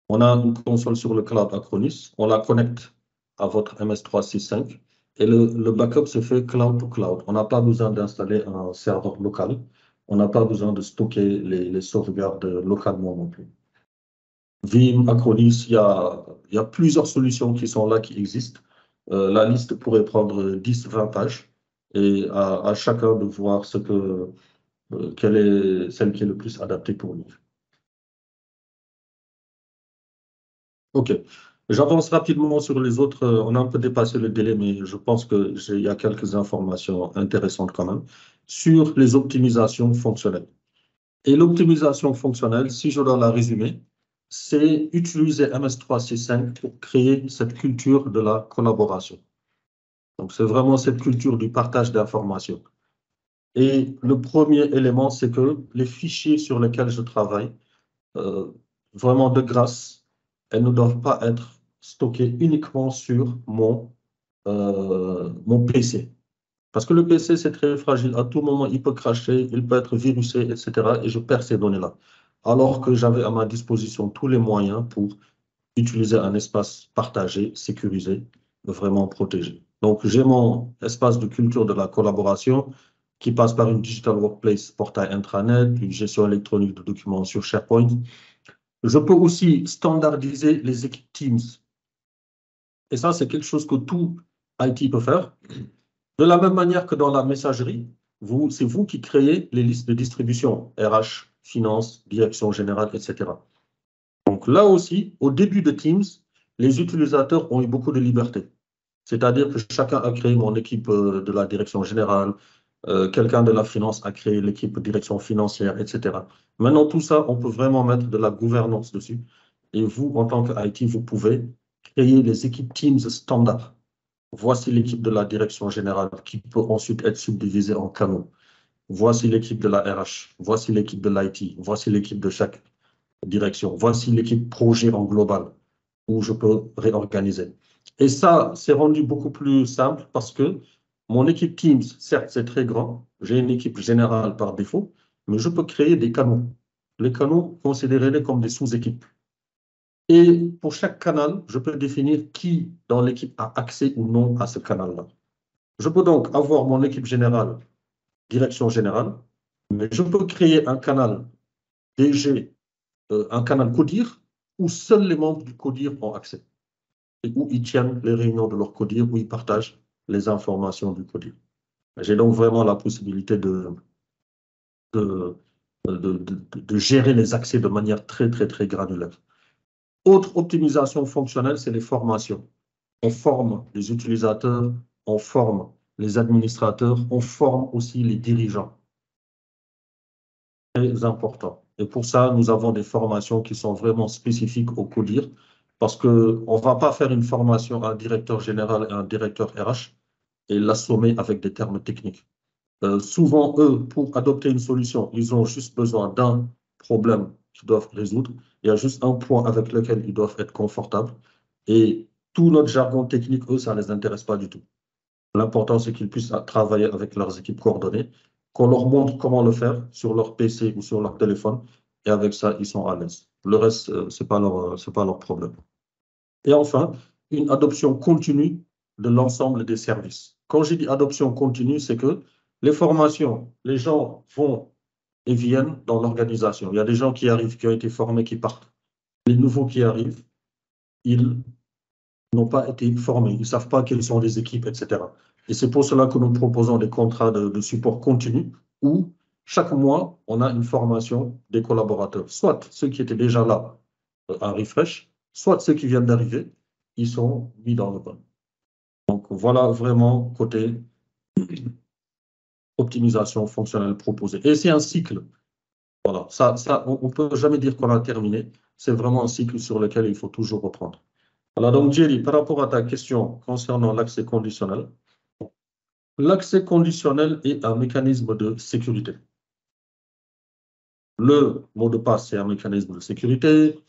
On a une console sur le cloud Acronis, on la connecte à votre MS365 et le backup se fait cloud to cloud. On n'a pas besoin d'installer un serveur local, on n'a pas besoin de stocker les sauvegardes localement non plus. Vim, Acronis, il y a plusieurs solutions qui sont là, qui existent. La liste pourrait prendre 10-20 pages et à chacun de voir quelle est celle qui est le plus adaptée pour lui. OK. J'avance rapidement sur les autres. On a un peu dépassé le délai, mais je pense qu'il y a quelques informations intéressantes quand même sur les optimisations fonctionnelles. Et l'optimisation fonctionnelle, si je dois la résumer, c'est utiliser MS365 pour créer cette culture de la collaboration. Donc, c'est vraiment cette culture du partage d'informations. Et le premier élément, c'est que les fichiers sur lesquels je travaille, vraiment de grâce, elles ne doivent pas être stockées uniquement sur mon PC. Parce que le PC, c'est très fragile. À tout moment, il peut cracher, il peut être virusé, etc. Et je perds ces données-là. Alors que j'avais à ma disposition tous les moyens pour utiliser un espace partagé, sécurisé, vraiment protégé. Donc, j'ai mon espace de culture de la collaboration qui passe par une Digital Workplace portail intranet, une gestion électronique de documents sur SharePoint. Je peux aussi standardiser les équipes Teams. Et ça, c'est quelque chose que tout IT peut faire. De la même manière que dans la messagerie, c'est vous qui créez les listes de distribution RH, finance, direction générale, etc. Donc là aussi, au début de Teams, les utilisateurs ont eu beaucoup de liberté. C'est-à-dire que chacun a créé mon équipe de la direction générale, quelqu'un de la finance a créé l'équipe de direction financière, etc. Maintenant, tout ça, on peut vraiment mettre de la gouvernance dessus. Et vous, en tant qu'IT, vous pouvez créer les équipes Teams standards. Voici l'équipe de la direction générale qui peut ensuite être subdivisée en canaux. Voici l'équipe de la RH. Voici l'équipe de l'IT. Voici l'équipe de chaque direction. Voici l'équipe projet en global où je peux réorganiser. Et ça, c'est rendu beaucoup plus simple parce que mon équipe Teams, certes, c'est très grand. J'ai une équipe générale par défaut, mais je peux créer des canaux. Les canaux, considérez-les comme des sous-équipes. Et pour chaque canal, je peux définir qui dans l'équipe a accès ou non à ce canal-là. Je peux donc avoir mon équipe générale, direction générale, mais je peux créer un canal DG, un canal CODIR, où seuls les membres du CODIR ont accès. Et où ils tiennent les réunions de leur CODIR, où ils partagent les informations du CODIR. J'ai donc vraiment la possibilité de gérer les accès de manière très, très, très granulaire. Autre optimisation fonctionnelle, c'est les formations. On forme les utilisateurs, on forme les administrateurs, on forme aussi les dirigeants. Très important. Et pour ça, nous avons des formations qui sont vraiment spécifiques au CODIR, parce qu'on ne va pas faire une formation à un directeur général et un directeur RH et l'assommer avec des termes techniques. Souvent, eux, pour adopter une solution, ils ont juste besoin d'un problème qu'ils doivent résoudre. Il y a juste un point avec lequel ils doivent être confortables. Et tout notre jargon technique, eux, ça ne les intéresse pas du tout. L'important, c'est qu'ils puissent travailler avec leurs équipes coordonnées, qu'on leur montre comment le faire sur leur PC ou sur leur téléphone. Et avec ça, ils sont à l'aise. Le reste, ce n'est pas leur problème. Et enfin, une adoption continue de l'ensemble des services. Quand je dis adoption continue, c'est que les formations, les gens vont et viennent dans l'organisation. Il y a des gens qui arrivent, qui ont été formés, qui partent. Les nouveaux qui arrivent, ils n'ont pas été formés, ils ne savent pas quelles sont les équipes, etc. Et c'est pour cela que nous proposons des contrats de support continu où chaque mois, on a une formation des collaborateurs, soit ceux qui étaient déjà là, un refresh, soit ceux qui viennent d'arriver, ils sont mis dans le bain. Donc voilà vraiment côté optimisation fonctionnelle proposée. Et c'est un cycle. Voilà, ça, on ne peut jamais dire qu'on a terminé. C'est vraiment un cycle sur lequel il faut toujours reprendre. Alors donc, Jerry, par rapport à ta question concernant l'accès conditionnel, l'accès conditionnel est un mécanisme de sécurité. Le mot de passe, c'est un mécanisme de sécurité.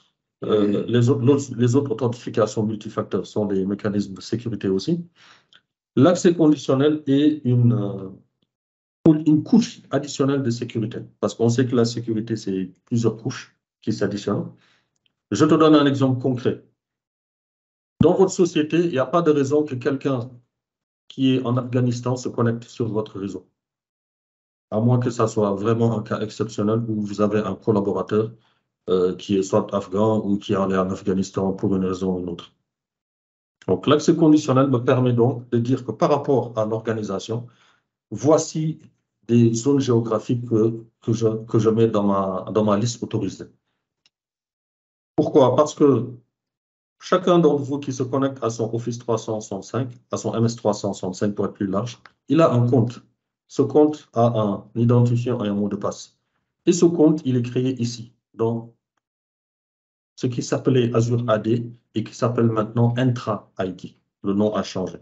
Les autres authentifications multifacteurs sont des mécanismes de sécurité aussi. L'accès conditionnel est une couche additionnelle de sécurité, parce qu'on sait que la sécurité, c'est plusieurs couches qui s'additionnent. Je te donne un exemple concret. Dans votre société, il n'y a pas de raison que quelqu'un qui est en Afghanistan se connecte sur votre réseau, à moins que ça soit vraiment un cas exceptionnel où vous avez un collaborateur qui est soit afghan ou qui est allé en Afghanistan pour une raison ou une autre. Donc, l'accès conditionnel me permet donc de dire que par rapport à l'organisation, voici des zones géographiques que je mets dans ma liste autorisée. Pourquoi? Parce que chacun d'entre vous qui se connecte à son Office 365, à son MS 365 pour être plus large, il a un compte. Ce compte a un identifiant et un mot de passe. Et ce compte, il est créé ici, dans ce qui s'appelait Azure AD et qui s'appelle maintenant Entra ID. Le nom a changé.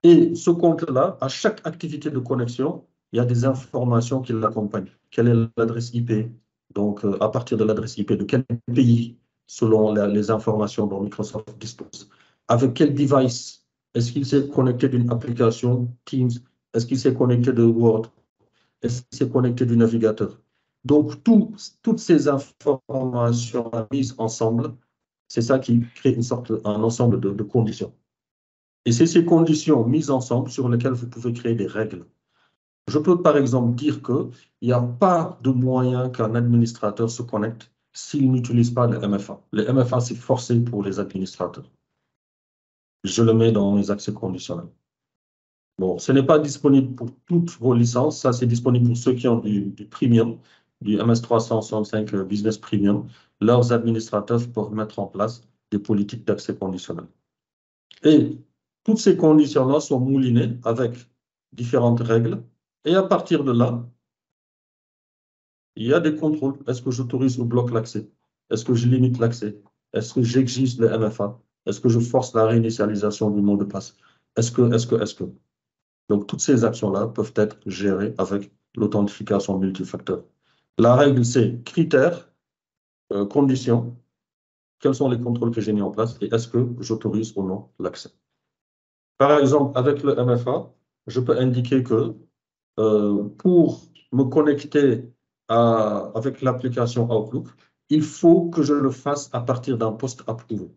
Et ce compte-là, à chaque activité de connexion, il y a des informations qui l'accompagnent. Quelle est l'adresse IP? Donc, à partir de l'adresse IP de quel pays, selon les informations dont Microsoft dispose. Avec quel device? Est-ce qu'il s'est connecté d'une application Teams? Est-ce qu'il s'est connecté de Word? Est-ce qu'il s'est connecté du navigateur? Donc, toutes ces informations mises ensemble, c'est ça qui crée un ensemble de conditions. Et c'est ces conditions mises ensemble sur lesquelles vous pouvez créer des règles. Je peux par exemple dire qu'il n'y a pas de moyen qu'un administrateur se connecte s'il n'utilise pas le MFA. Le MFA, c'est forcé pour les administrateurs. Je le mets dans mes accès conditionnels. Bon, ce n'est pas disponible pour toutes vos licences. Ça, c'est disponible pour ceux qui ont du premium. du MS365 Business Premium, leurs administrateurs peuvent mettre en place des politiques d'accès conditionnel. Et toutes ces conditions-là sont moulinées avec différentes règles. Et à partir de là, il y a des contrôles. Est-ce que j'autorise ou bloque l'accès? Est-ce que je limite l'accès? Est-ce que j'exige le MFA? Est-ce que je force la réinitialisation du mot de passe? Est-ce que? Donc, toutes ces actions-là peuvent être gérées avec l'authentification multifacteur. La règle, c'est critères, conditions, quels sont les contrôles que j'ai mis en place et est-ce que j'autorise ou non l'accès. Par exemple, avec le MFA, je peux indiquer que pour me connecter avec l'application Outlook, il faut que je le fasse à partir d'un poste approuvé.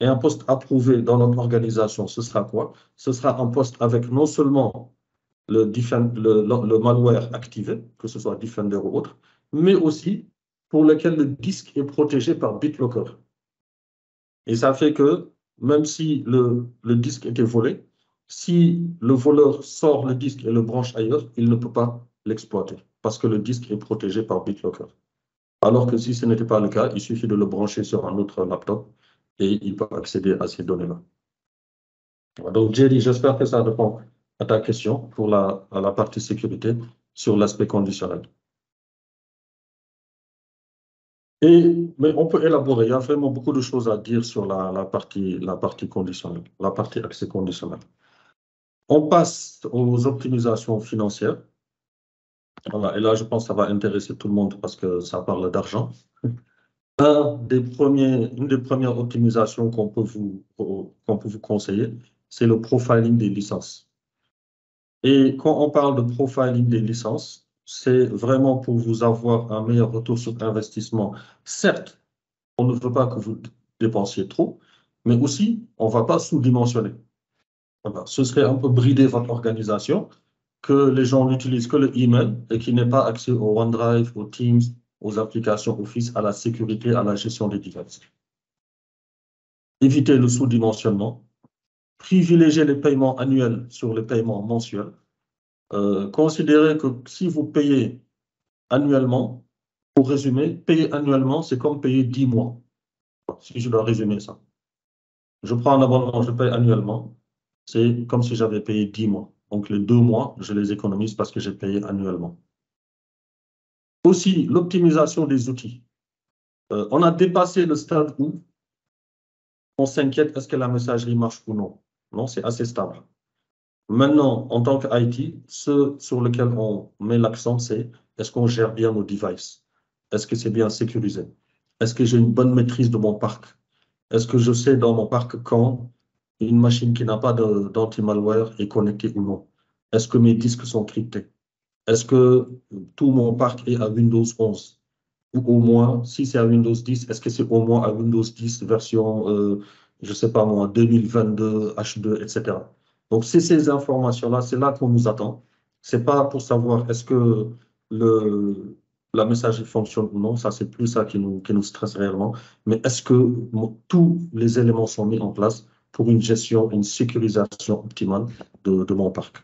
Et un poste approuvé dans notre organisation, ce sera quoi? Ce sera un poste avec non seulement le malware activé, que ce soit Defender ou autre, mais aussi pour lequel le disque est protégé par BitLocker. Et ça fait que même si le disque était volé, si le voleur sort le disque et le branche ailleurs, il ne peut pas l'exploiter parce que le disque est protégé par BitLocker. Alors que si ce n'était pas le cas, il suffit de le brancher sur un autre laptop et il peut accéder à ces données-là. Donc, Jerry, j'espère que ça répond à ta question pour à la partie sécurité sur l'aspect conditionnel. Mais on peut élaborer, il y a vraiment beaucoup de choses à dire sur la partie conditionnelle, la partie accès conditionnel. On passe aux optimisations financières. Voilà, et là, je pense que ça va intéresser tout le monde parce que ça parle d'argent. Une des premières optimisations qu'on peut vous conseiller, c'est le profiling des licences. Et quand on parle de profiling des licences, c'est vraiment pour vous avoir un meilleur retour sur investissement. Certes, on ne veut pas que vous dépensiez trop, mais aussi, on ne va pas sous-dimensionner. Voilà. Ce serait un peu brider votre organisation, que les gens n'utilisent que le email et qu'ils n'aient pas accès au OneDrive, aux Teams, aux applications Office, à la sécurité, à la gestion des devices. Éviter le sous-dimensionnement, privilégier les paiements annuels sur les paiements mensuels. Considérez que si vous payez annuellement, pour résumer, payer annuellement, c'est comme payer 10 mois, si je dois résumer ça. Je prends un abonnement, je paye annuellement, c'est comme si j'avais payé 10 mois. Donc, les 2 mois, je les économise parce que j'ai payé annuellement. Aussi, l'optimisation des outils. On a dépassé le stade où on s'inquiète, est-ce que la messagerie marche ou non? Non, c'est assez stable. Maintenant, en tant qu'IT, ce sur lequel on met l'accent, c'est est-ce qu'on gère bien nos devices? Est-ce que c'est bien sécurisé? Est-ce que j'ai une bonne maîtrise de mon parc? Est-ce que je sais dans mon parc quand une machine qui n'a pas d'anti-malware est connectée ou non? Est-ce que mes disques sont cryptés? Est-ce que tout mon parc est à Windows 11? Ou au moins, si c'est à Windows 10, est-ce que c'est au moins à Windows 10 version, je ne sais pas moi, 2022, H2, etc. Donc, c'est ces informations-là, c'est là qu'on nous attend. Ce n'est pas pour savoir est-ce que la messagerie fonctionne ou non, ça, c'est plus ça qui nous stresse réellement. Mais est-ce que tous les éléments sont mis en place pour une gestion, une sécurisation optimale de mon parc?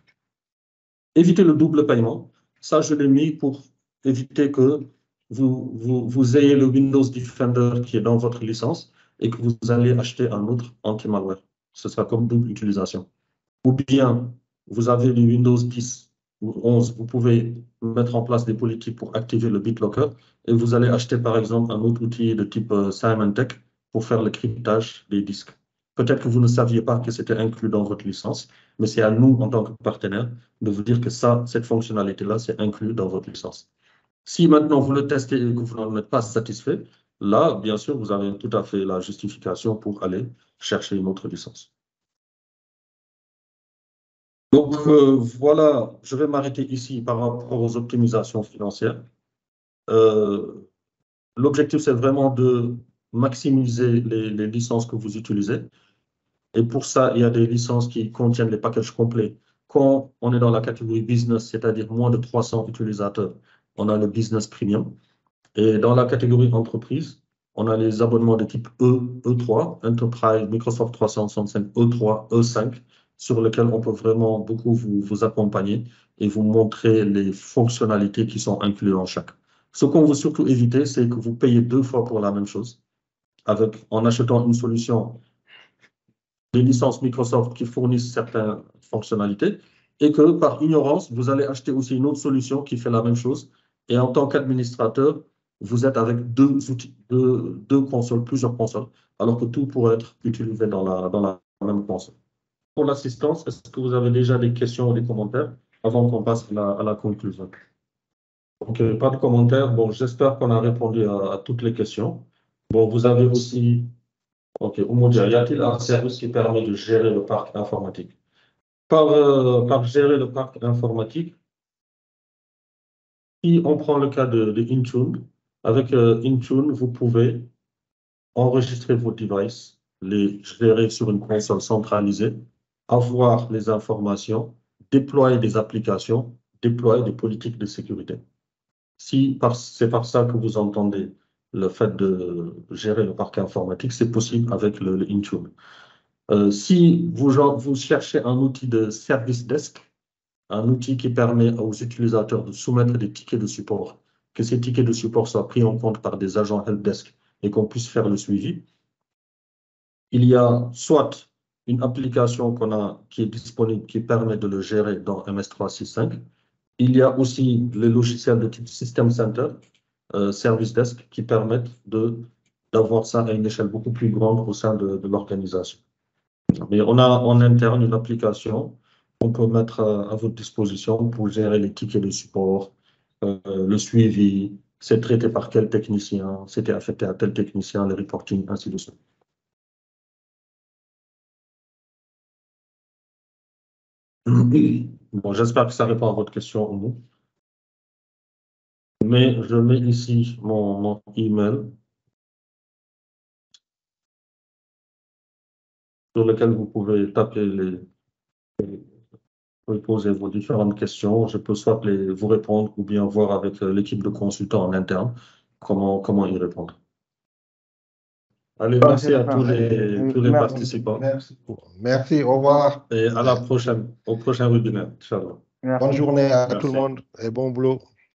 Éviter le double paiement. Ça, je l'ai mis pour éviter que vous ayez le Windows Defender qui est dans votre licence et que vous allez acheter un autre anti-malware. Ce sera comme double utilisation. Ou bien, vous avez le Windows 10 ou 11, vous pouvez mettre en place des politiques pour activer le BitLocker et vous allez acheter par exemple un autre outil de type Symantec pour faire le cryptage des disques. Peut-être que vous ne saviez pas que c'était inclus dans votre licence, mais c'est à nous, en tant que partenaire, de vous dire que cette fonctionnalité-là, c'est inclus dans votre licence. Si maintenant vous le testez et que vous n'en êtes pas satisfait, là, bien sûr, vous avez tout à fait la justification pour aller chercher une autre licence. Donc, voilà, je vais m'arrêter ici par rapport aux optimisations financières. L'objectif, c'est vraiment de maximiser les licences que vous utilisez. Et pour ça, il y a des licences qui contiennent les packages complets. Quand on est dans la catégorie business, c'est-à-dire moins de 300 utilisateurs, on a le business premium. Et dans la catégorie entreprise, on a les abonnements de type E3, Enterprise, Microsoft 365, E3, E5, sur lesquels on peut vraiment beaucoup vous accompagner et vous montrer les fonctionnalités qui sont incluses en chaque. Ce qu'on veut surtout éviter, c'est que vous payez 2 fois pour la même chose, en achetant une solution des licences Microsoft qui fournissent certaines fonctionnalités, et que par ignorance, vous allez acheter aussi une autre solution qui fait la même chose. Et en tant qu'administrateur, vous êtes avec deux outils, deux consoles, plusieurs consoles, alors que tout pourrait être utilisé dans la même console. Pour l'assistance, est-ce que vous avez déjà des questions ou des commentaires avant qu'on passe à la conclusion? Donc, pas de commentaires. Bon, j'espère qu'on a répondu à toutes les questions. Bon, vous avez aussi, OK, Oumoudia, y a-t-il un service qui permet de gérer le parc informatique? Par gérer le parc informatique, si on prend le cas de Intune, avec Intune, vous pouvez enregistrer vos devices, les gérer sur une console centralisée, avoir les informations, déployer des applications, déployer des politiques de sécurité. Si c'est par ça que vous entendez le fait de gérer le parc informatique, c'est possible avec le Intune. Si vous cherchez un outil de service desk, un outil qui permet aux utilisateurs de soumettre des tickets de support, que ces tickets de support soient pris en compte par des agents helpdesk et qu'on puisse faire le suivi, il y a soit une application qui est disponible qui permet de le gérer dans MS365. Il y a aussi les logiciels de type System Center, Service Desk, qui permettent d'avoir ça à une échelle beaucoup plus grande au sein de l'organisation. Mais on a en interne une application qu'on peut mettre à votre disposition pour gérer les tickets de support, le suivi, c'est traité par quel technicien, c'était affecté à tel technicien, le reporting, ainsi de suite. Bon, j'espère que ça répond à votre question, Oumou. Mais je mets ici mon email sur lequel vous pouvez taper poser vos différentes questions. Je peux soit vous répondre ou bien voir avec l'équipe de consultants en interne comment y répondre. Allez, merci à tous les participants. Merci, au revoir. Et à la prochaine, au prochain webinaire. Inch'Allah. Bonne journée à Merci. tout le monde et bon boulot.